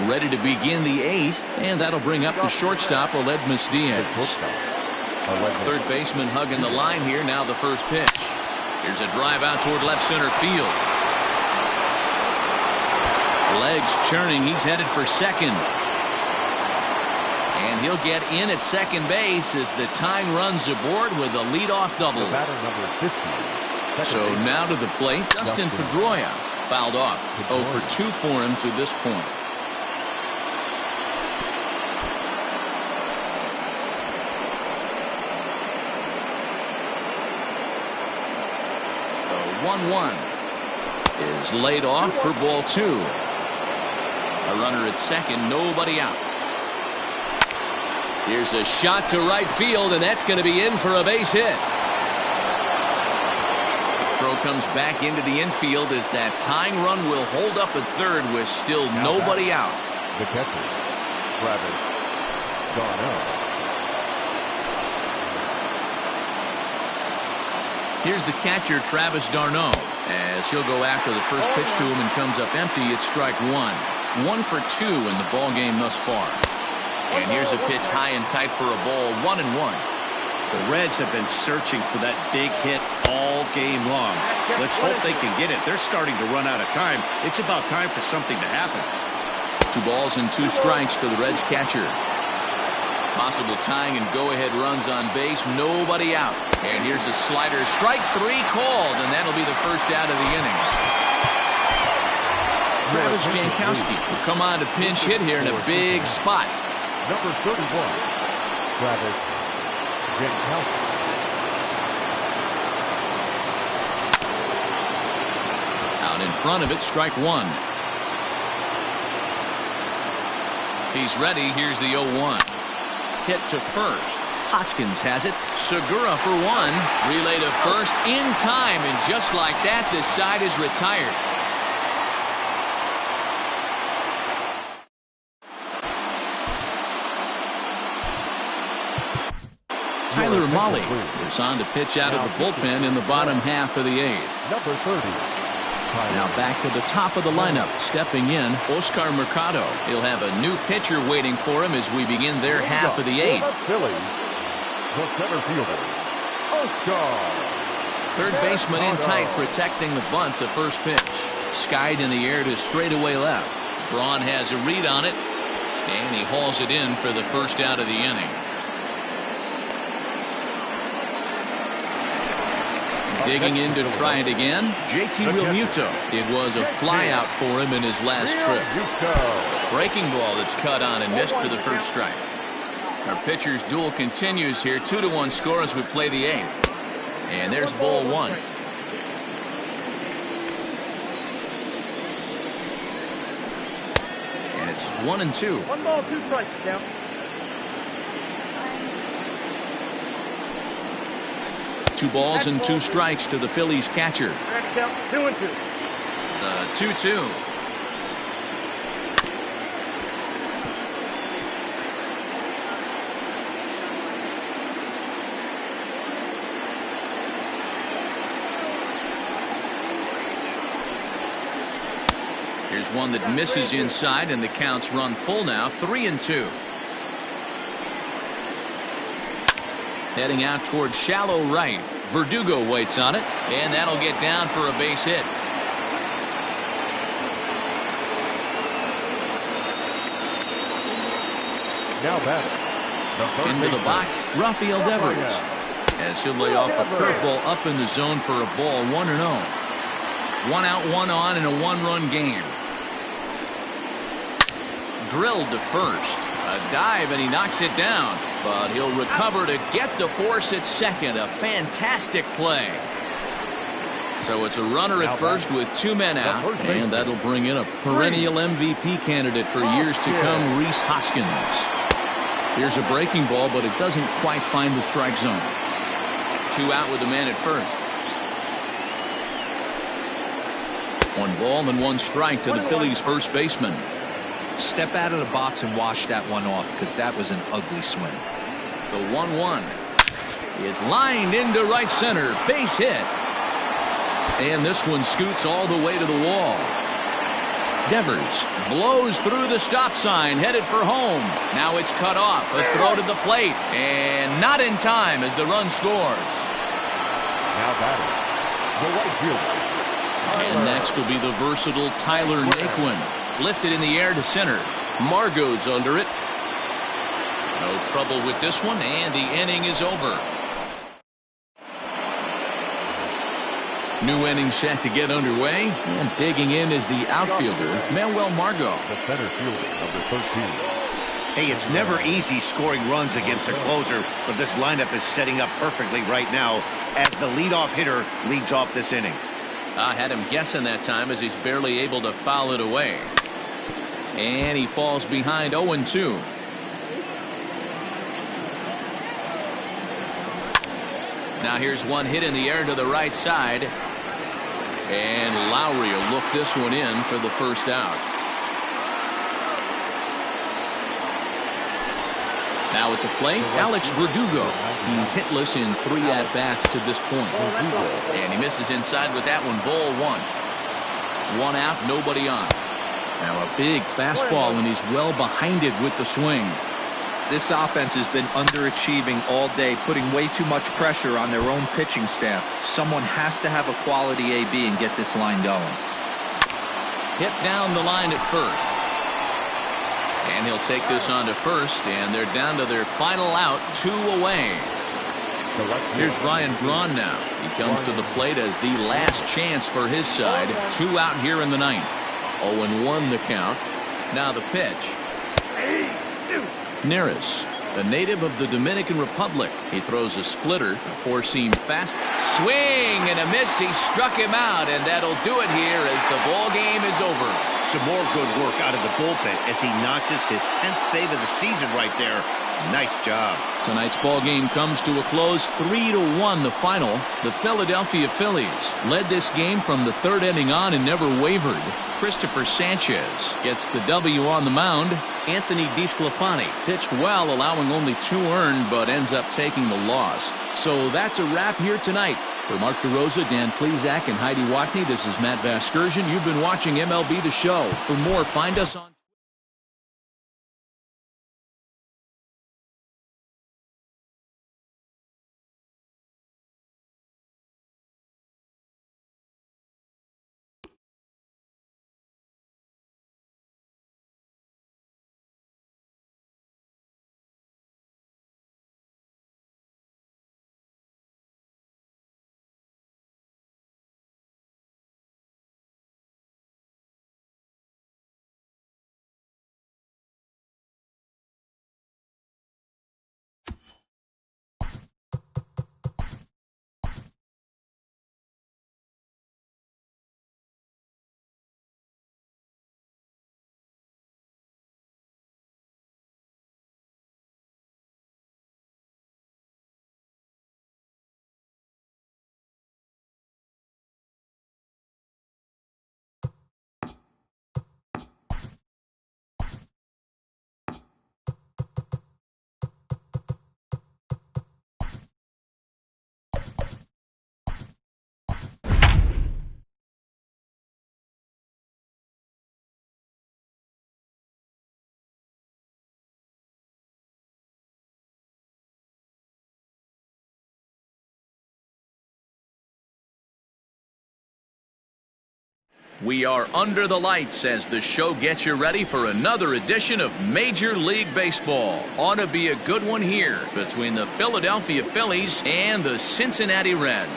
Ready to begin the 8th, and that'll bring up the shortstop, Aledmus Diaz. Third baseman hugging the line here. Now the first pitch. Here's a drive out toward left center field. Legs churning. He's headed for second. And he'll get in at second base as the tying runs aboard with a leadoff double. So now to the plate, Dustin Pedroia. Fouled off. 0 for 2 for him to this point. The 1-1 is laid off for ball 2. A runner at second, nobody out. Here's a shot to right field, and that's going to be in for a base hit. Throw comes back into the infield as that tying run will hold up at third with still nobody out. The catcher, Travis Darno. Here's the catcher, Travis d'Arnaud, as he'll go after the first pitch to him and comes up empty. It's strike one. 1 for 2 in the ball game thus far. And here's a pitch high and tight for a ball, 1-1. The Reds have been searching for that big hit all game long. Let's hope they can get it. They're starting to run out of time. It's about time for something to happen. 2 balls and 2 strikes to the Reds catcher. Possible tying and go-ahead runs on base, nobody out. And here's a slider, strike 3 called, and that'll be the first out of the inning. Travis Jankowski will come on to pinch hit here in a big spot. Number 31, Travis Jankowski. Out in front of it, strike 1. He's ready. Here's the 0-1. Hit to first. Hoskins has it. Segura for 1. Relay to first in time, and just like that, this side is retired. Tyler Mahle is on to pitch out of the bullpen in the bottom half of the 8th. Number 30. Now back to the top of the lineup, stepping in, Oscar Mercado. He'll have a new pitcher waiting for him as we begin their half of the 8th. Phillies, the center fielder, Oscar. Third baseman in tight, protecting the bunt, the first pitch. Skied in the air to straightaway left. Braun has a read on it, and he hauls it in for the first out of the inning. Digging in to try it again, JT Realmuto. It was a flyout for him in his last trip. Breaking ball that's cut on and missed for the first strike. Our pitcher's duel continues here. 2-1 score as we play the 8th. And there's ball 1. And it's 1-2. 1 ball, 2 strikes, count. 2 balls and 2 strikes to the Phillies catcher. Correct count, 2-2. The 2-2. Here's one that misses inside, and the counts run full now, 3-2. Heading out towards shallow right. Verdugo waits on it, and that'll get down for a base hit. Now batting. Into the box, Rafael Devers. As he'll lay off a curveball up in the zone for a ball, 1-0. 1 out, 1 on in a 1-run game. Drilled to first. A dive, and he knocks it down. But he'll recover to get the force at second. A fantastic play. So it's a runner at first with 2 men out. And that'll bring in a perennial MVP candidate for years to come, Rhys Hoskins. Here's a breaking ball, but it doesn't quite find the strike zone. 2 out with the man at first. 1 ball and 1 strike to the Phillies first baseman. Step out of the box and wash that one off, because that was an ugly swing. The 1-1 is lined into right center. Base hit. And this one scoots all the way to the wall. Devers blows through the stop sign, headed for home. Now it's cut off. A throw to the plate. And not in time as the run scores. Now batting. The right fielder. And next will be the versatile Tyler Naquin. Lifted in the air to center. Margot's under it. No trouble with this one, and the inning is over. New inning set to get underway, and digging in is the outfielder, Manuel Margot. The center fielder, number 13. Hey, it's never easy scoring runs against a closer, but this lineup is setting up perfectly right now as the leadoff hitter leads off this inning. I had him guessing that time as he's barely able to foul it away. And he falls behind 0-2. Now here's one hit in the air to the right side. And Lowry will look this one in for the first out. Now at the plate, Alex Verdugo. He's hitless in 3 at-bats to this point. And he misses inside with that one, ball 1. 1 out, nobody on. Now a big fastball, and he's well behind it with the swing. This offense has been underachieving all day, putting way too much pressure on their own pitching staff. Someone has to have a quality AB and get this line going. Hit down the line at first. And he'll take this on to first, and they're down to their final out, 2 away. Here's Ryan Braun now. He comes to the plate as the last chance for his side. 2 out here in the ninth. 0-1 the count. Now the pitch. Neris, a native of the Dominican Republic. He throws a splitter, a 4-seam fast. Swing and a miss. He struck him out, and that'll do it here as the ball game is over. Some more good work out of the bullpen as he notches his 10th save of the season right there. Nice job. Tonight's ball game comes to a close, 3-1 the final. The Philadelphia Phillies led this game from the 3rd inning on and never wavered. Christopher Sanchez gets the W on the mound. Anthony DeSclafani pitched well, allowing only 2 earned, but ends up taking the loss. So that's a wrap here tonight. For Mark DeRosa, Dan Plesac, and Heidi Watney, this is Matt Vasgersian. You've been watching MLB The Show. For more, find us on We are under the lights as the show gets you ready for another edition of Major League Baseball. Ought to be a good one here between the Philadelphia Phillies and the Cincinnati Reds.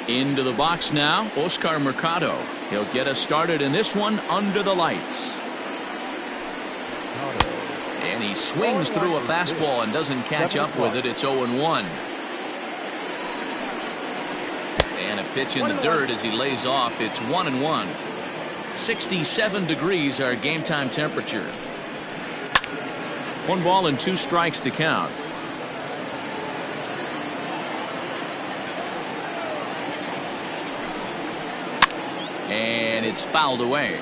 Into the box now, Oscar Mercado. He'll get us started in this one under the lights. And he swings through a fastball and doesn't catch up with it. It's 0-1. And a pitch in the dirt as he lays off. It's 1-1. 67 degrees our game time temperature. 1 ball and 2 strikes to count. And it's fouled away.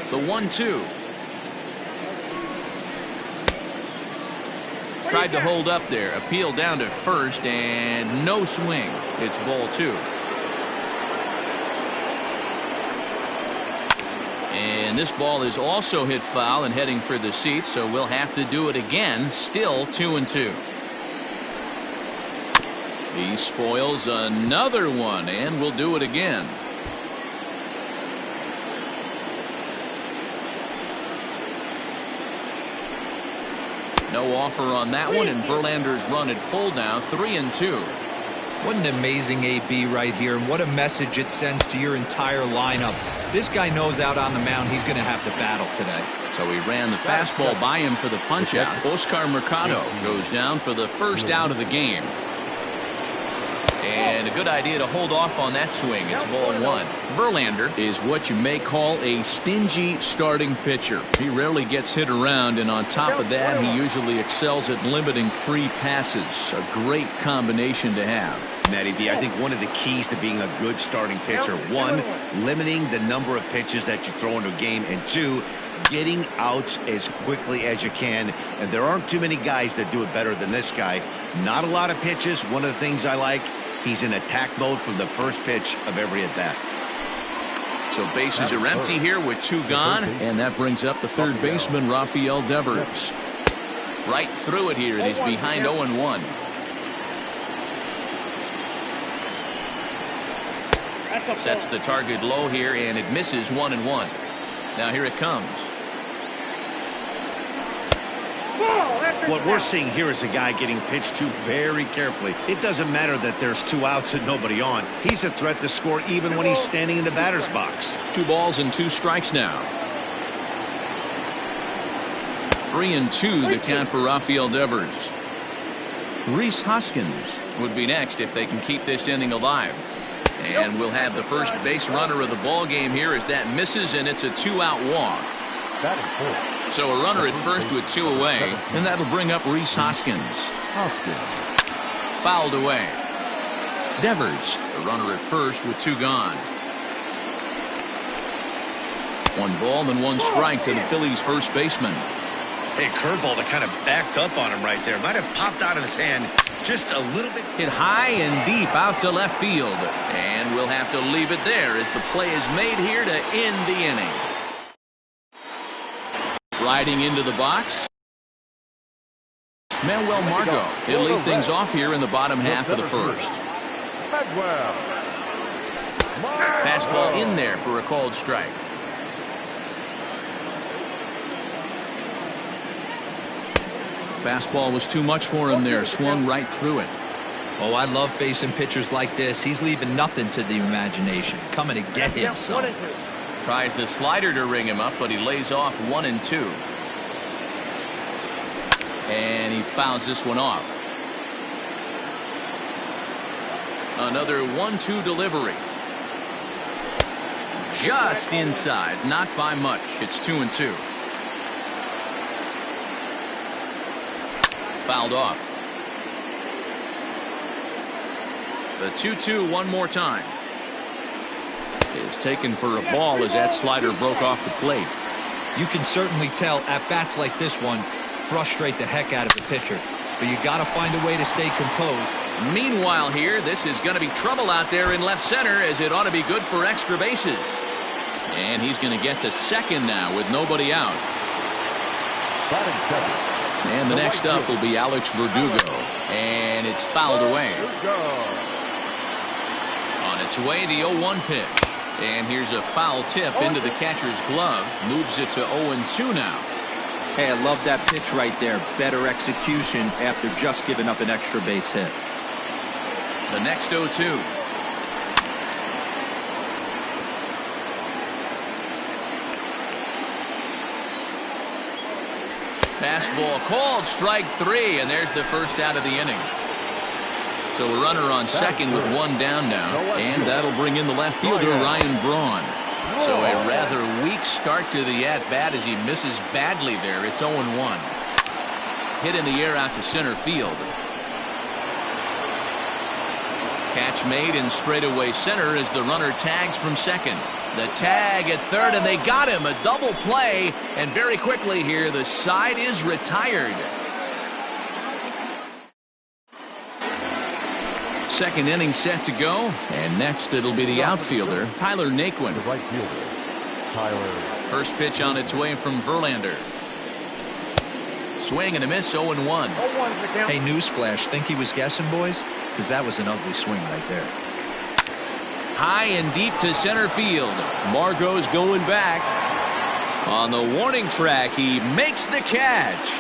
The 1-2. Tried to hold up there. Appeal down to first and no swing. It's ball 2. And this ball is also hit foul and heading for the seats, so we'll have to do it again. Still 2-2. He spoils another one, and we'll do it again. No offer on that one, and Verlander's run at full now, 3-2. What an amazing AB right here, and what a message it sends to your entire lineup. This guy knows out on the mound he's going to have to battle today. So he ran the fastball by him for the punch-out. Oscar Mercado goes down for the first out of the game. And a good idea to hold off on that swing. It's ball one. Verlander is what you may call a stingy starting pitcher. He rarely gets hit around, and on top of that, he usually excels at limiting free passes. A great combination to have. Matty V, I think one of the keys to being a good starting pitcher, one, limiting the number of pitches that you throw into a game, and two, getting outs as quickly as you can. And there aren't too many guys that do it better than this guy. Not a lot of pitches. One of the things I like, he's in attack mode from the first pitch of every at-bat. So bases are empty here with two gone, and that brings up the third baseman, Rafael Devers. Right through it here, and he's behind 0-1. Sets the target low here, and it misses 1-1. Now here it comes. What we're seeing here is a guy getting pitched to very carefully. It doesn't matter that there's two outs and nobody on. He's a threat to score even when he's standing in the batter's box. 2 balls and 2 strikes now. 3-2 the count for Rafael Devers. Rhys Hoskins would be next if they can keep this inning alive. And we'll have the first base runner of the ball game here as that misses, and it's a 2-out walk. So a runner at first with 2 away, and that'll bring up Rhys Hoskins. Fouled away. Devers, the runner at first with 2 gone. 1 ball and 1 strike to the Phillies' first baseman. Hey, curveball that kind of backed up on him right there. Might have popped out of his hand just a little bit. Hit high and deep out to left field. And we'll have to leave it there as the play is made here to end the inning. Riding into the box, Manuel Margot. He'll lead things off here in the bottom half of the first. Fastball in there for a called strike. Fastball was too much for him there. Swung right through it. Oh, I love facing pitchers like this. He's leaving nothing to the imagination. Coming to get him some. Tries the slider to ring him up, but he lays off 1-2. And he fouls this one off. Another 1-2 delivery. Just inside, not by much. It's 2-2. Fouled off. The 2-2 one more time. Is taken for a ball as that slider broke off the plate. You can certainly tell at bats like this one frustrate the heck out of the pitcher, but you got to find a way to stay composed. Meanwhile here, this is going to be trouble out there in left center, as it ought to be good for extra bases. And he's going to get to second now with nobody out. And the next up will be Alex Verdugo, and it's fouled away. On its way, the 0-1 pitch. And here's a foul tip into the catcher's glove. Moves it to 0-2 now. Hey, I love that pitch right there. Better execution after just giving up an extra base hit. The next 0-2. Fastball called, strike 3, and there's the first out of the inning. So a runner on second with 1 down now, and that'll bring in the left fielder, Ryan Braun. So a rather weak start to the at-bat as he misses badly there. It's 0-1. Hit in the air out to center field. Catch made in straightaway center as the runner tags from second. The tag at third, and they got him. A double play, and very quickly here, the side is retired. Second inning set to go, and next it'll be the outfielder, Tyler Naquin. The right fielder, Tyler. First pitch on its way from Verlander. Swing and a miss, 0-1. Hey, newsflash, think he was guessing, boys? Because that was an ugly swing right there. High and deep to center field. Margot's going back. On the warning track, he makes the catch.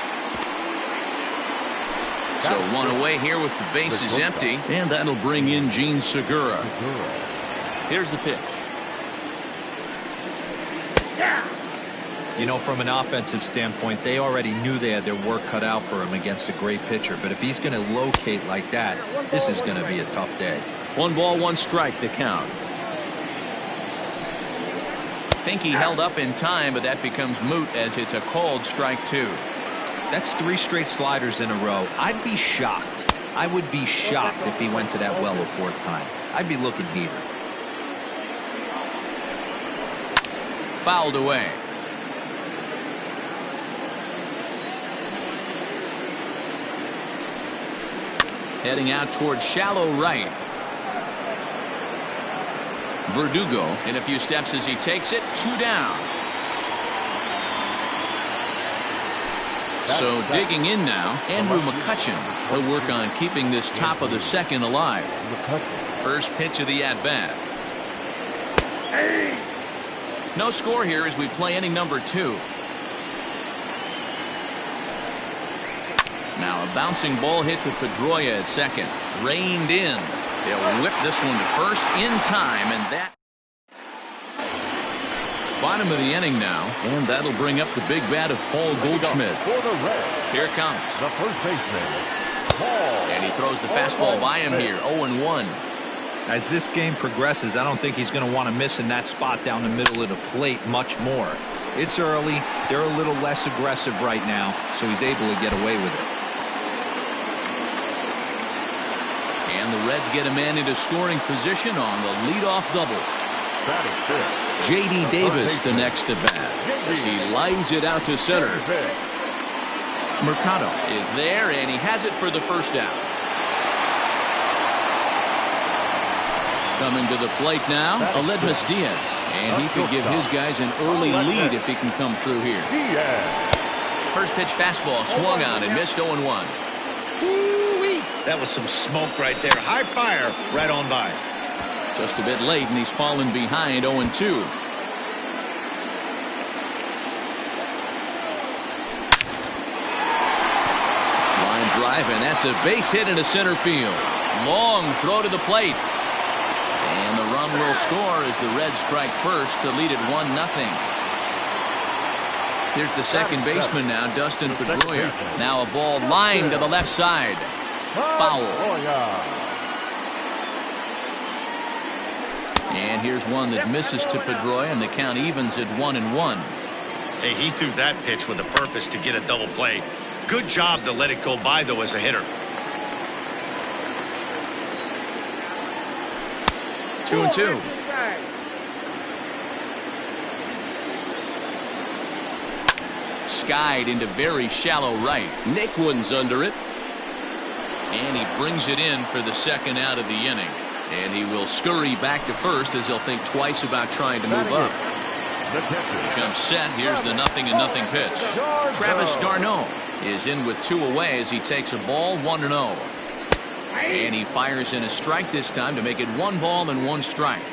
So 1 away here with the bases empty, and that'll bring in Gene Segura. Here's the pitch. You know, from an offensive standpoint, they already knew they had their work cut out for him against a great pitcher. But if he's going to locate like that, this is going to be a tough day. 1 ball, 1 strike, the count. Think he held up in time, but that becomes moot as it's a called strike 2. That's 3 straight sliders in a row. I'd be shocked. I would be shocked if he went to that well a 4th time. I'd be looking heater. Fouled away. Heading out towards shallow right. Verdugo in a few steps as he takes it. 2 down. So digging in now, Andrew McCutcheon. He'll work on keeping this top of the 2nd alive. First pitch of the at-bat. No score here as we play inning number 2. Now a bouncing ball hit to Pedroia at 2nd. Reined in. They'll whip this one to first in time, and that bottom of the inning now, and that'll bring up the big bat of Paul Goldschmidt. Here it comes. The first baseman, Paul. And he throws the fastball by him here. 0-1. As this game progresses, I don't think he's going to want to miss in that spot down the middle of the plate much more. It's early. They're a little less aggressive right now, so he's able to get away with it. And the Reds get a man into scoring position on the leadoff double. J.D. Davis the next to bat as he lines it out to center. Mercado is there, and he has it for the first out. Coming to the plate now, Aledmus Diaz, and he could give his guys an early lead if he can come through here. First pitch fastball swung on and missed. 0-1. That was some smoke right there. High fire right on by. Just a bit late, and he's fallen behind. 0-2. Line drive, and that's a base hit into center field. Long throw to the plate. And the run will score as the Reds strike first to lead it 1-0. Here's the second baseman now, Dustin Pedroia. Now a ball lined to the left side. Foul. And here's one that misses to Pedroia, and the count evens at 1-1. Hey, he threw that pitch with a purpose to get a double play. Good job to let it go by, though, as a hitter. 2-2. Skied into very shallow right. Nick Wooden's under it. And he brings it in for the second out of the inning. And he will scurry back to first as he'll think twice about trying to move up. Becomes set. Here's the 0-0 pitch. Travis d'Arnaud is in with 2 away as he takes a ball. 1-0. And he fires in a strike this time to make it 1 ball and 1 strike.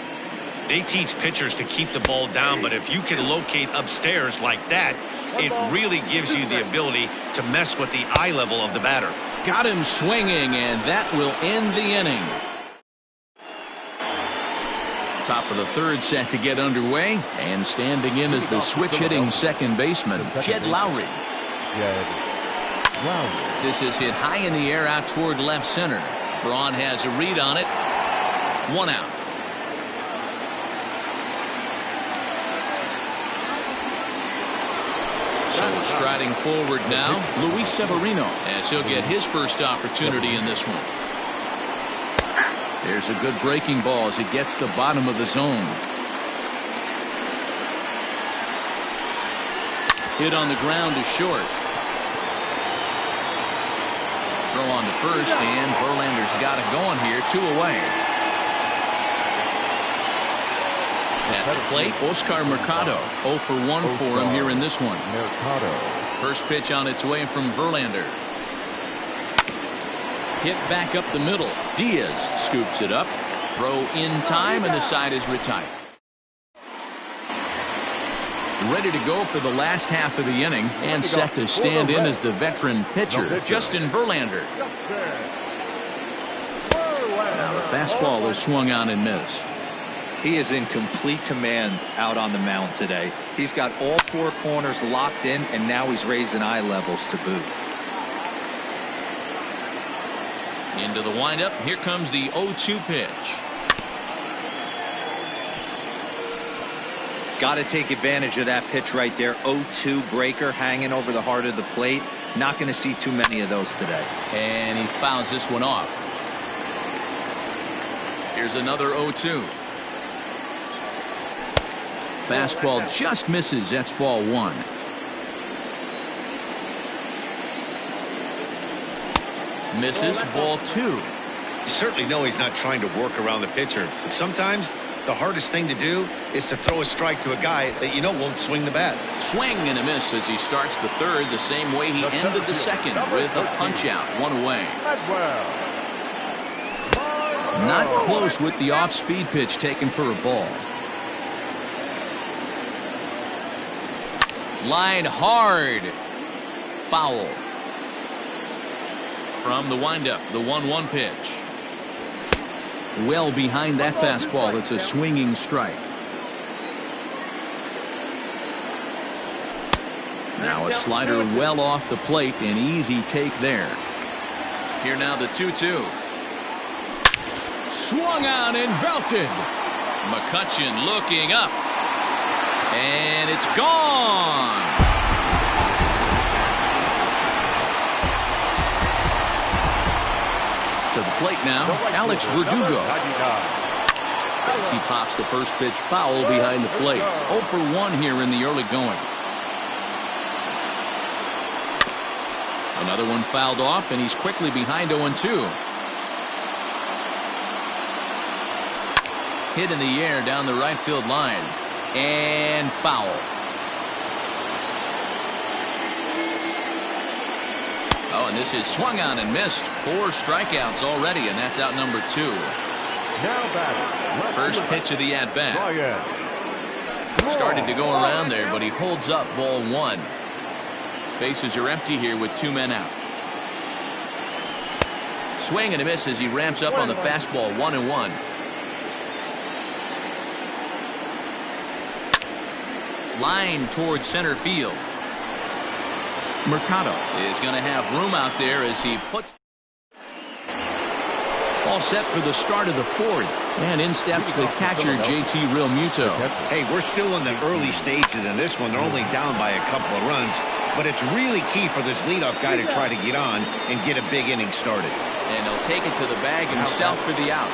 They teach pitchers to keep the ball down, but if you can locate upstairs like that, it really gives you the ability to mess with the eye level of the batter. Got him swinging, and that will end the inning. Top of the 3rd set to get underway, and standing in is the switch-hitting second baseman, Jed Lowry. This is hit high in the air out toward left center. Braun has a read on it. 1 out. So striding forward now, Luis Severino, as he'll get his first opportunity in this one. There's a good breaking ball as it gets the bottom of the zone. Hit on the ground to short. Throw on to first, and Verlander's got it going here. 2 away. At the plate, Oscar Mercado. 0 for 1 for him here in this one. First pitch on its way from Verlander. Hit back up the middle. Diaz scoops it up. Throw in time, and the side is retired. Ready to go for the last half of the inning, and set to stand in as the veteran pitcher, Justin Verlander. Now the fastball is swung on and missed. He is in complete command out on the mound today. He's got all four corners locked in, and now he's raising eye levels to boot. Into the windup. Here comes the 0-2 pitch. Got to take advantage of that pitch right there. 0-2 breaker hanging over the heart of the plate. Not going to see too many of those today. And he fouls this one off. Here's another 0-2. Fastball just misses. That's ball one. Misses. Ball two. You certainly know he's not trying to work around the pitcher. But sometimes the hardest thing to do is to throw a strike to a guy that you know won't swing the bat. Swing and a miss as he starts the third the same way he ended the second with a punch out. One away. Not close with the off-speed pitch taken for a ball. Line hard. Foul. From the windup, the 1-1 pitch. Well behind that fastball. It's a swinging strike. Now a slider well off the plate. An easy take there. Here now the 2-2. Swung on and belted. McCutchen looking up. And it's gone. To the plate now, Alex Verdugo. As he pops the first pitch foul behind the plate. 0 for 1 here in the early going. Another one fouled off, and he's quickly behind 0-2. Hit in the air down the right field line. And foul. Oh, and this is swung on and missed. 4 strikeouts already, and that's out number 2. First pitch of the at-bat. Started to go around there, but he holds up ball 1. Bases are empty here with 2 men out. Swing and a miss as he ramps up on the fastball. 1-1. Line towards center field. Mercado is going to have room out there as he puts. All set for the start of the 4th. And in steps the catcher, JT Realmuto. Hey, we're still in the early stages in this one. They're only down by a couple of runs. But it's really key for this leadoff guy to try to get on and get a big inning started. And he'll take it to the bag himself for the out.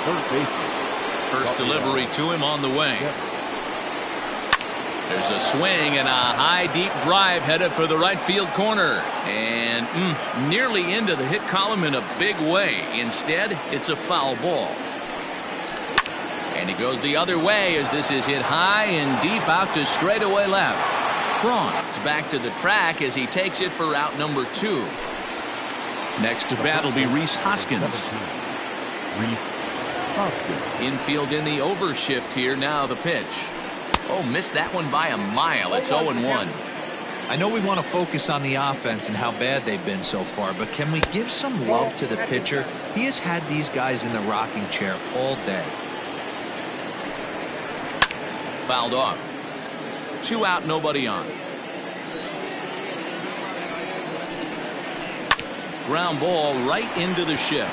First delivery to him on the way. There's a swing and a high deep drive headed for the right field corner. And nearly into the hit column in a big way. Instead, it's a foul ball. And he goes the other way as this is hit high and deep out to straightaway left. Braun's back to the track as he takes it for out number 2. Next to bat will be Rhys Hoskins. Infield in the overshift here. Now the pitch. Oh, missed that one by a mile. It's 0-1. I know we want to focus on the offense and how bad they've been so far, but can we give some love to the pitcher? He has had these guys in the rocking chair all day. Fouled off. 2 out, nobody on. Ground ball right into the shift.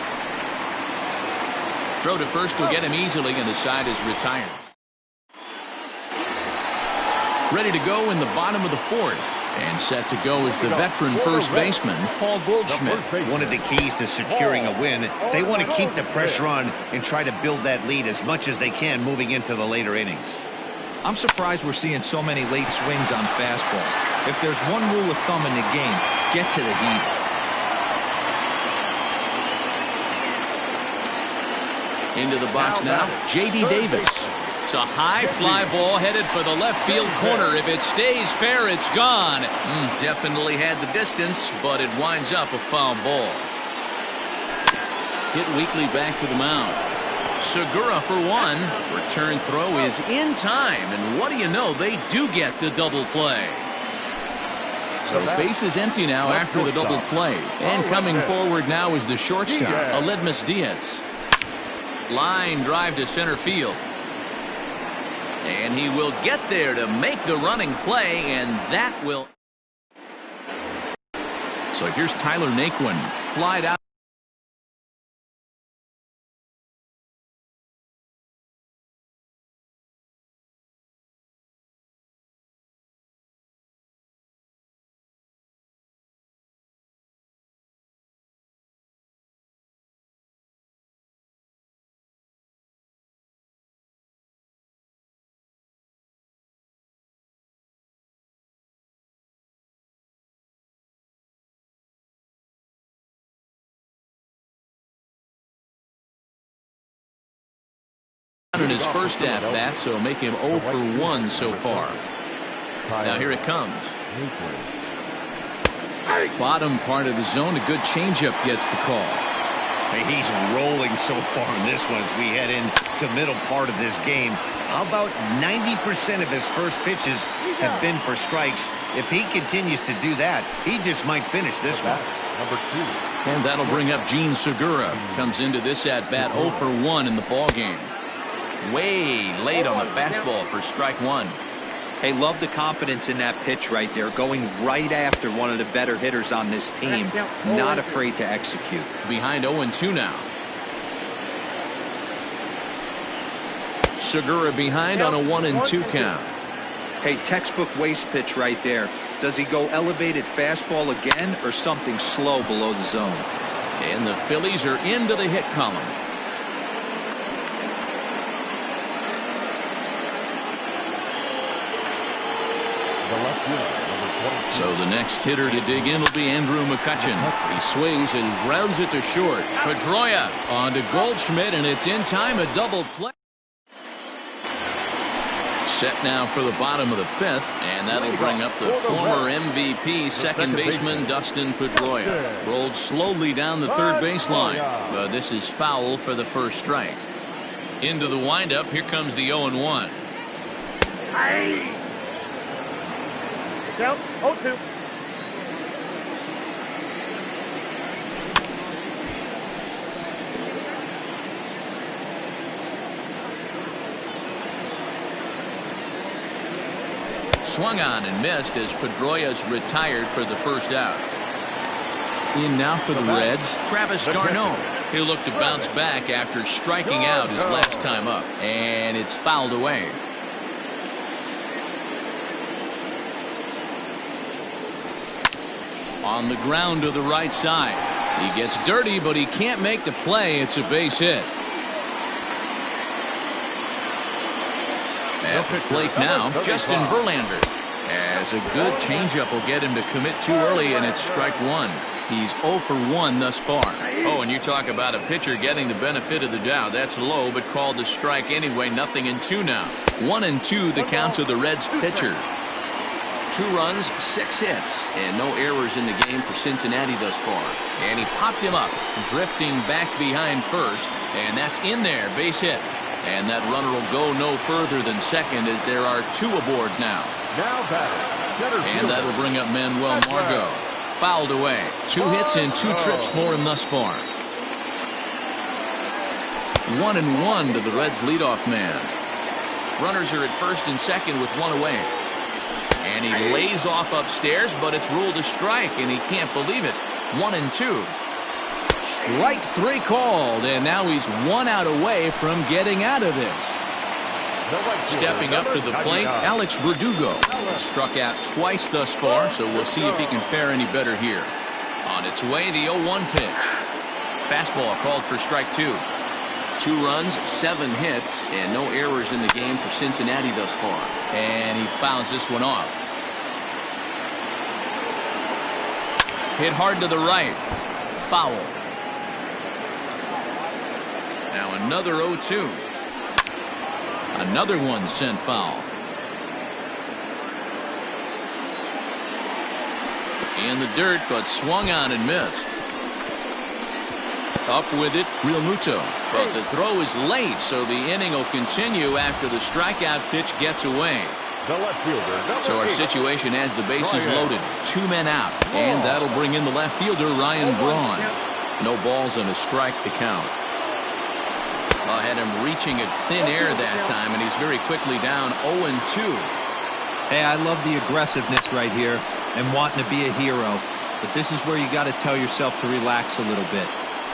Throw to first will get him easily, and the side is retired. Ready to go in the bottom of the 4th. And set to go is the veteran first baseman, Paul Goldschmidt. One of the keys to securing a win, they want to keep the pressure on and try to build that lead as much as they can moving into the later innings. I'm surprised we're seeing so many late swings on fastballs. If there's one rule of thumb in the game, get to the heat. Into the box now, J.D. Davis. It's a high fly ball headed for the left field corner. If it stays fair, it's gone. Definitely had the distance, but it winds up a foul ball. Hit weakly back to the mound. Segura for 1. Return throw is in time, and what do you know, they do get the double play. So base is empty now after the double play. And coming forward now is the shortstop, Aledmus Diaz. Line drive to center field. And he will get there to make the running play, and that will. So here's Tyler Naquin. Flied out. In his first at-bat, so make him 0 for 1 so far. Now here it comes. Bottom part of the zone, a good changeup gets the call. Hey, he's rolling so far in this one as we head into middle part of this game. How about 90% of his first pitches have been for strikes? If he continues to do that, he just might finish this one. Number 2. And that'll bring up Gene Segura. Comes into this at-bat 0 for 1 in the ball game. Way late on the fastball for strike one. Hey, love the confidence in that pitch right there, going right after one of the better hitters on this team, not afraid to execute. Behind 0-2 now. Segura behind on a 1-2 count. Hey, textbook waste pitch right there. Does he go elevated fastball again or something slow below the zone? And the Phillies are into the hit column. So the next hitter to dig in will be Andrew McCutchen. He swings and grounds it to short. Pedroia on to Goldschmidt, and it's in time, a double play. Set now for the bottom of the fifth, and that'll bring up the former MVP second baseman Dustin Pedroia. Rolled slowly down the third baseline, but this is foul for the first strike. Into the windup, here comes the 0-1. Down, 0-2. Swung on and missed as Pedroia's retired for the first out. In now for the Reds, Travis Garneau. He'll look to bounce back after striking out his last time up, and it's fouled away. On the ground to the right side. He gets dirty, but he can't make the play. It's a base hit. At the plate now, Justin Verlander. As a good changeup will get him to commit too early, and it's strike one. He's 0 for 1 thus far. Oh, and you talk about a pitcher getting the benefit of the doubt. That's low, but called a strike anyway. 0-2 now. 1-2 the count to the Reds pitcher. 2 runs, 6 hits, and no errors in the game for Cincinnati thus far. And he popped him up, drifting back behind first, and that's in there, base hit. And that runner will go no further than second as there are 2 aboard now. And that'll bring up Manuel Margot. Fouled away. 2 hits and 2 trips for him thus far. 1-1 to the Reds leadoff man. Runners are at first and second with 1 away. And he lays off upstairs, but it's ruled a strike, and he can't believe it. 1-2. Strike 3 called, and now he's 1 out away from getting out of this. Stepping up to the plate, Alex Verdugo. Struck out twice thus far, so we'll see if he can fare any better here. On its way, the 0-1 pitch. Fastball called for strike 2. 2 runs, 7 hits, and no errors in the game for Cincinnati thus far. And he fouls this one off. Hit hard to the right. Foul. Now another 0-2. Another one sent foul. In the dirt, but swung on and missed. Up with it, Real Muto. But the throw is late, so the inning will continue after the strikeout pitch gets away. So our situation has the bases loaded. 2 men out. And that'll bring in the left fielder, Ryan Braun. No balls and a strike to count. Ahead Had him reaching at thin air that time, and he's very quickly down 0-2. Hey, I love the aggressiveness right here and wanting to be a hero. But this is where you got to tell yourself to relax a little bit.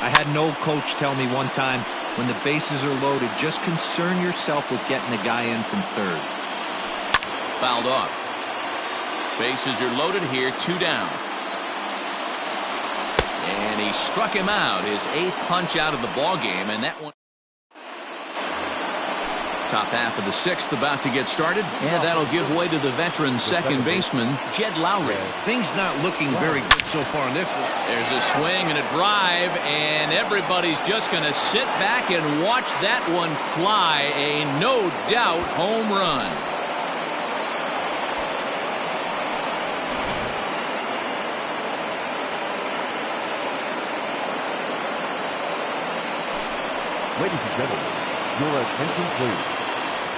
I had an old coach tell me one time, when the bases are loaded, just concern yourself with getting the guy in from third. Fouled off. Bases are loaded here, 2 down. And he struck him out, his 8th punch out of the ball game, and that one. Top half of the 6th about to get started, and that'll give way to the veteran second baseman, Jed Lowry. Things not looking very good so far in this one. There's a swing and a drive, and everybody's just going to sit back and watch that one fly. A no-doubt home run. Ladies and gentlemen, your attention please.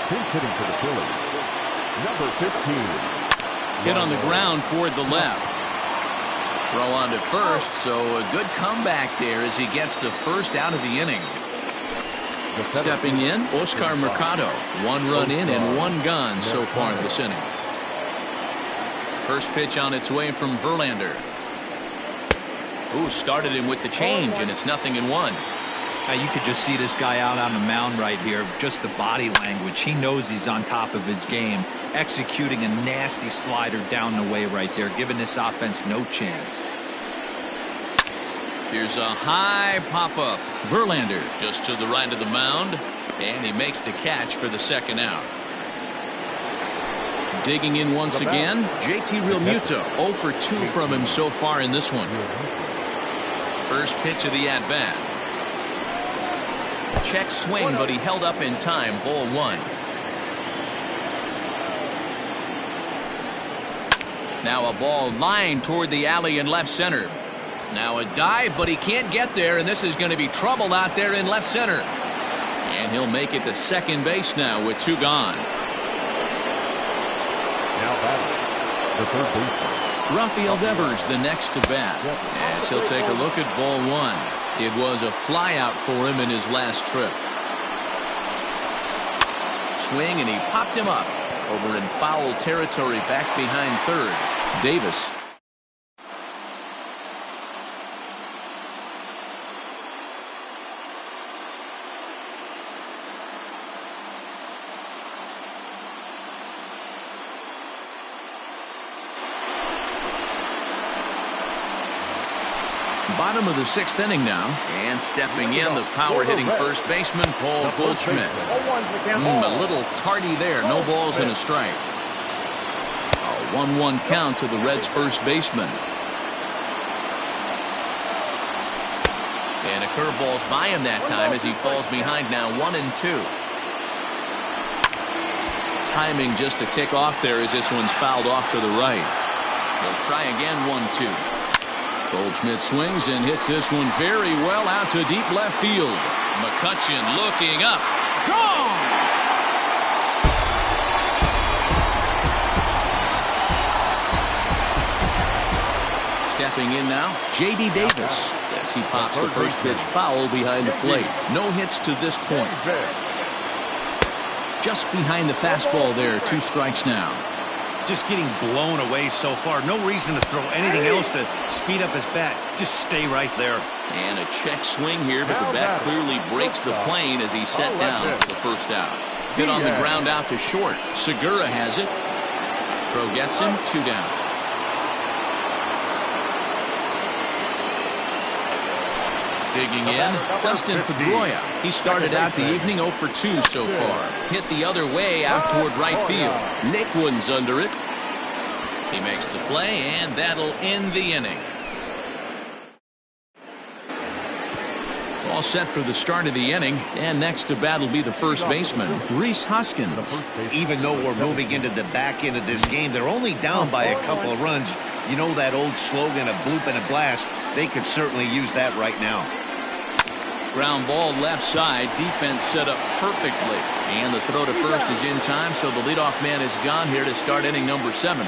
Pinch hitting for the Phillies, number 15. Hit on the ground toward the left. Throw on to first, so a good comeback there as he gets the first out of the inning. Stepping in, Oscar Mercado. 1 run in and 1 gone so far this inning. First pitch on its way from Verlander. Ooh, started him with the change, and it's 0-1. Now, you could just see this guy out on the mound right here. Just the body language. He knows he's on top of his game. Executing a nasty slider down the way right there, giving this offense no chance. There's a high pop-up. Verlander just to the right of the mound, and he makes the catch for the second out. Digging in once again, JT Realmuto. 0 for 2 from him so far in this one. First pitch of the at-bat. Check swing, but he held up in time. Ball 1. Now a ball lined toward the alley in left center. Now a dive, but he can't get there, and this is going to be trouble out there in left center. And he'll make it to second base now with 2 gone. Now batting, the third baseman. Rafael Devers the next to bat, as he'll take a look at ball 1. It was a flyout for him in his last trip. Swing, and he popped him up over in foul territory back behind third. Davis. Bottom of the 6th inning now, and stepping in, the power-hitting first baseman, Paul Goldschmidt. A little tardy there, no balls and a strike. A 1-1 count to the Reds' first baseman. And a curveball's by him that time as he falls behind now 1-2. Timing just to tick off there as this one's fouled off to the right. They'll try again, 1-2. Goldschmidt swings and hits this one very well out to deep left field. McCutchen looking up. Gone! Stepping in now, J.D. Davis. As he pops the first pitch foul behind the plate. No hits to this point. Just behind the fastball there, 2 strikes now. Just getting blown away so far. No reason to throw anything else to speed up his bat. Just stay right there. And a check swing here, but the bat clearly breaks the plane as he's set down for the first out. Hit on the ground out to short. Segura has it. Throw gets him, 2 down. Digging in, Dustin Pedroia. He started out the evening 0 for 2 so far. Hit the other way out toward right field. Naquin's under it. He makes the play, and that'll end the inning. All set for the start of the inning, and next to bat will be the first baseman, Rhys Hoskins. Even though we're moving into the back end of this game, they're only down by a couple of runs. You know that old slogan, a bloop and a blast. They could certainly use that right now. Ground ball left side, defense set up perfectly. And the throw to first is in time, so the leadoff man is gone here to start inning number 7.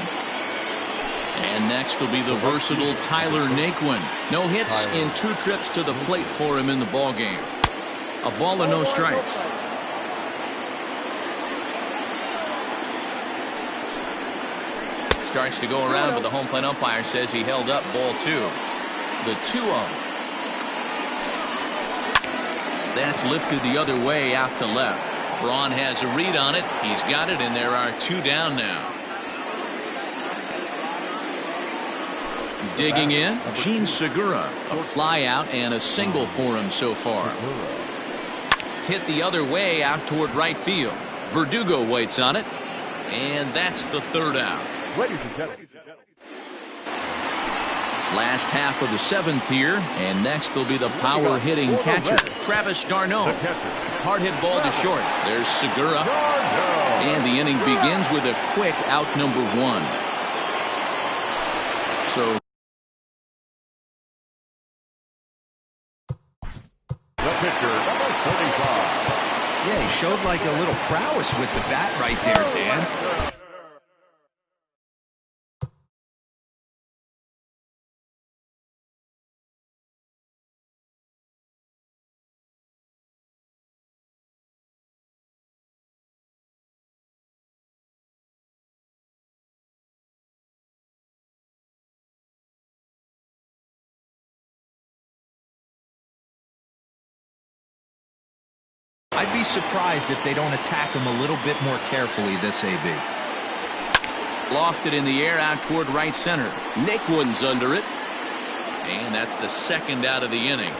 And next will be the versatile Tyler Naquin. No hits in 2 trips to the plate for him in the ballgame. A ball and no strikes. Starts to go around, but the home plate umpire says he held up ball 2. The 2-0. That's lifted the other way out to left. Braun has a read on it. He's got it, and there are 2 down now. Digging in, Gene Segura. A fly out and a single for him so far. Hit the other way out toward right field. Verdugo waits on it, and that's the 3rd out. Ladies and gentlemen. Last half of the 7th here, and next will be the power hitting catcher, Travis d'Arnaud. Hard hit ball to short. There's Segura, and the inning begins with a quick out number 1. So The pitcher, number 45. Yeah, he showed like a little prowess with the bat right there, Dan. I'd be surprised if they don't attack him a little bit more carefully this AB. lofted in the air out toward right center. Naquin's under it. And that's the 2nd out of the inning.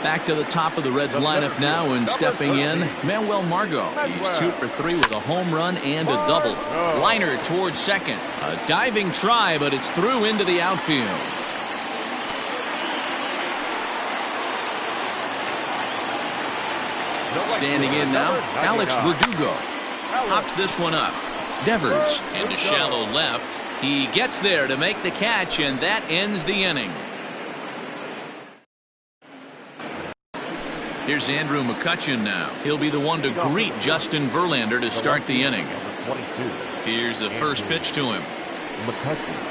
Back to the top of the Reds lineup now, and stepping in, Manuel Margot. He's 2 for 3 with a home run and a double. Liner towards second. A diving try, but it's through into the outfield. Standing in now, Alex Verdugo. Hops this one up. Devers into shallow left. He gets there to make the catch, and that ends the inning. Here's Andrew McCutchen now. He'll be the one to greet Justin Verlander to start the inning. Here's the first pitch to him. McCutchen.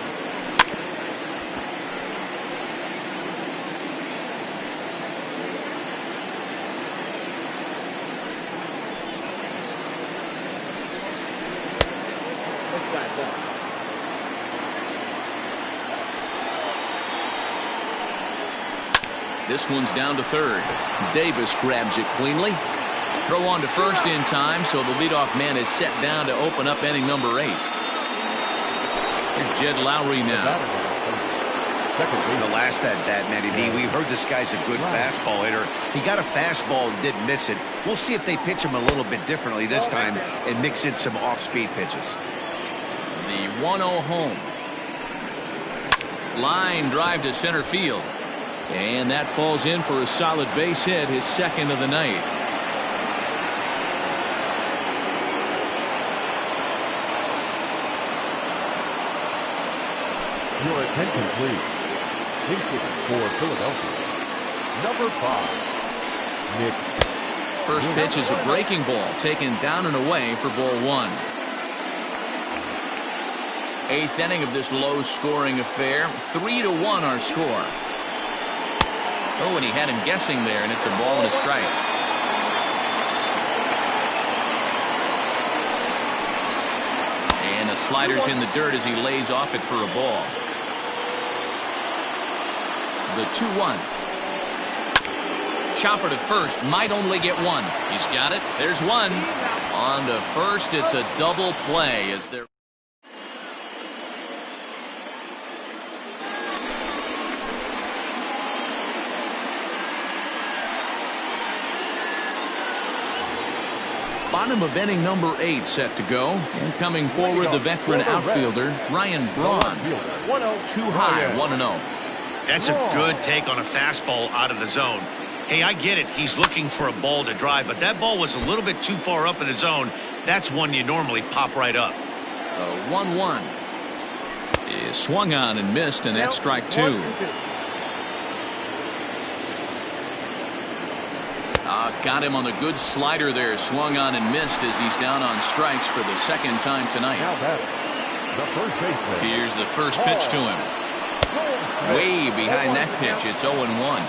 This one's down to third. Davis grabs it cleanly. Throw on to first in time, so the leadoff man is set down to open up inning number 8. Here's Jed Lowry now. The last at bat, Matty B, we heard this guy's a good fastball hitter. He got a fastball and didn't miss it. We'll see if they pitch him a little bit differently this time and mix in some off-speed pitches. The 1-0 home. Line drive to center field. And that falls in for a solid base hit, his 2nd of the night. Your attention, please. Infield for Philadelphia. Number 5, Nick. First pitch is a breaking ball, taken down and away for ball 1. 8th inning of this low-scoring affair. 3-1 our score. Oh, and he had him guessing there, and it's a ball and a strike. And the slider's in the dirt as he lays off it for a ball. The 2-1. Chopper to first, might only get one. He's got it. There's one. On to first, it's a double play as they're. Bottom of inning number 8 set to go. And coming forward, the veteran outfielder, Ryan Braun. Too high, 1-0. That's a good take on a fastball out of the zone. Hey, I get it. He's looking for a ball to drive, but that ball was a little bit too far up in the zone. That's one you normally pop right up. 1-1 is swung on and missed, and that's strike 2. Got him on the good slider there. Swung on and missed as he's down on strikes for the 2nd time tonight. The first baseman. Here's the first pitch to him. Way behind that pitch. It's 0-1.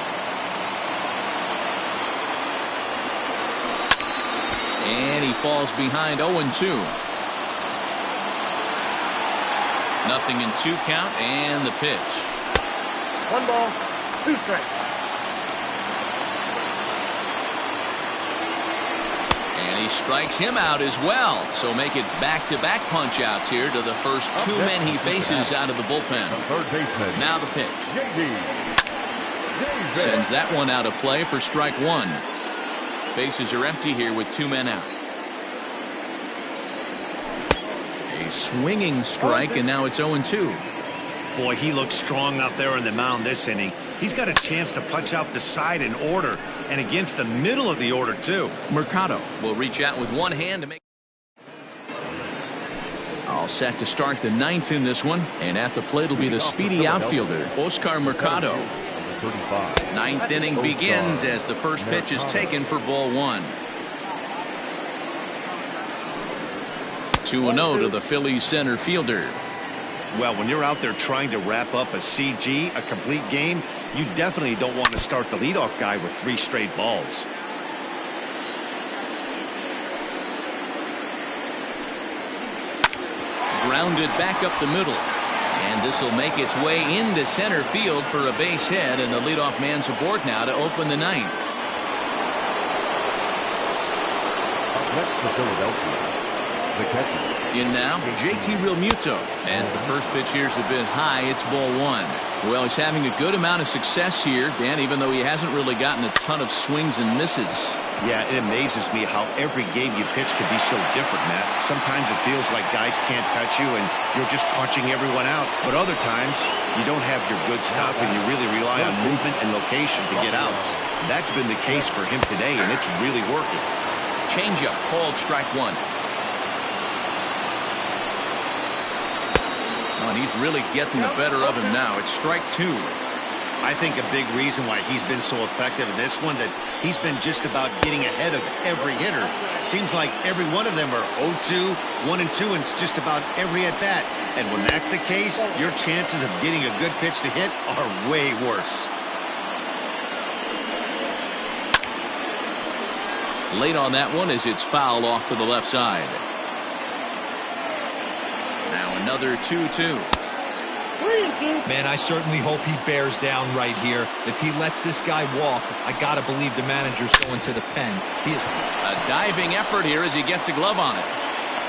And he falls behind 0-2. Nothing in 2 count, and the pitch. 1 ball, 2 strikes. And he strikes him out as well. So make it back-to-back punch-outs here to the first 2 men he faces out of the bullpen. Third baseman. Now the pitch. JD. Sends that one out of play for strike 1. Bases are empty here with 2 men out. A swinging strike, and now it's 0-2. Boy, he looks strong out there on the mound this inning. He's got a chance to punch out the side in order, and against the middle of the order, too. Mercado will reach out with one hand to make. All set to start the 9th in this one, and at the plate will be the speedy outfielder, Oscar Mercado. 35. 9th inning begins as the first pitch is taken for ball 1. 2-0 to the Phillies center fielder. Well, when you're out there trying to wrap up a CG, a complete game, you definitely don't want to start the leadoff guy with 3 straight balls. Grounded back up the middle. And this will make its way into center field for a base hit, and the leadoff man's aboard now to open the 9th. Up next for Philadelphia, the catcher. In now, JT Realmuto. As the first pitch here's a bit high, it's ball 1. Well, he's having a good amount of success here, Dan, even though he hasn't really gotten a ton of swings and misses. Yeah, it amazes me how every game you pitch can be so different, Matt. Sometimes it feels like guys can't touch you and you're just punching everyone out. But other times, you don't have your good stuff and you really rely on movement and location to get outs. That's been the case for him today, and it's really working. Changeup called strike 1. Oh, and he's really getting the better of him now. It's strike 2. I think a big reason why he's been so effective in this one, that he's been just about getting ahead of every hitter. Seems like every one of them are 0-2, 1-2, and it's just about every at-bat. And when that's the case, your chances of getting a good pitch to hit are way worse. Late on that one as it's fouled off to the left side. Now another 2-2. Man, I certainly hope he bears down right here. If he lets this guy walk, I gotta believe the manager's going to the pen. He is a diving effort here as he gets a glove on it.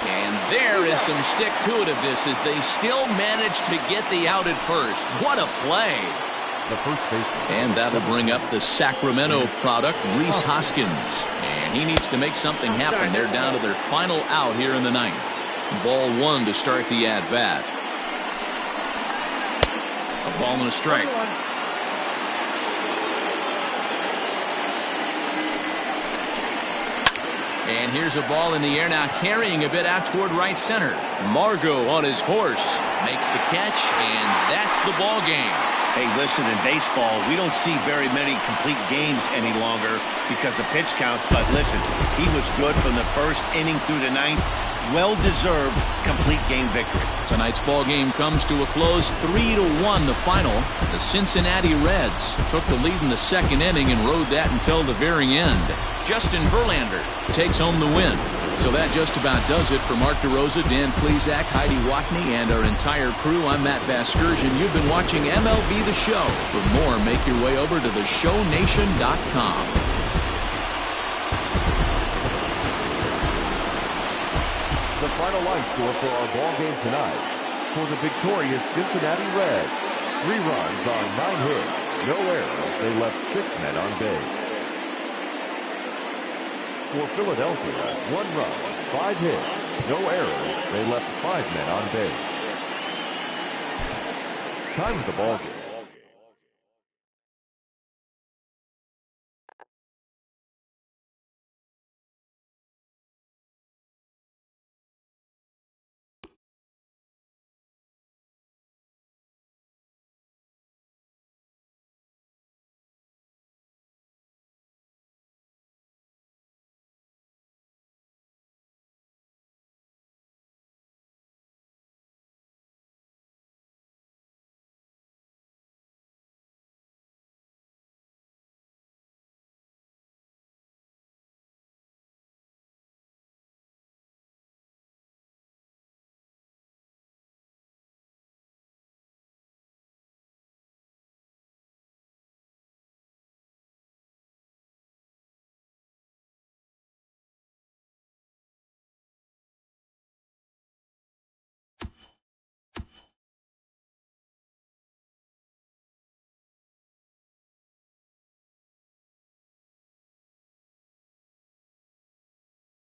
And there is some stick-to-itiveness as they still manage to get the out at first. What a play. The first baseman. And that'll bring up the Sacramento product, Rhys Hoskins. And he needs to make something happen. They're down to their final out here in the 9th. Ball 1 to start the at-bat. A ball and a strike. And here's a ball in the air now, carrying a bit out toward right center. Margot on his horse makes the catch, and that's the ball game. Hey, listen, in baseball, we don't see very many complete games any longer because of pitch counts. But listen, he was good from the first inning through the 9th. Well-deserved complete game victory. Tonight's ball game comes to a close, 3-1 the final. The Cincinnati Reds took the lead in the 2nd inning and rode that until the very end. Justin Verlander takes home the win. So that just about does it for Mark DeRosa, Dan Plesac, Heidi Watney, and our entire crew. I'm Matt Vasgersian. You've been watching MLB The Show. For more, make your way over to theshownation.com. The final line score for our ball game tonight. For the victorious Cincinnati Reds, 3 runs on 9 hits, no errors. They left 6 men on base. For Philadelphia, 1 run, 5 hits, no errors. They left 5 men on base. Time of the ball game.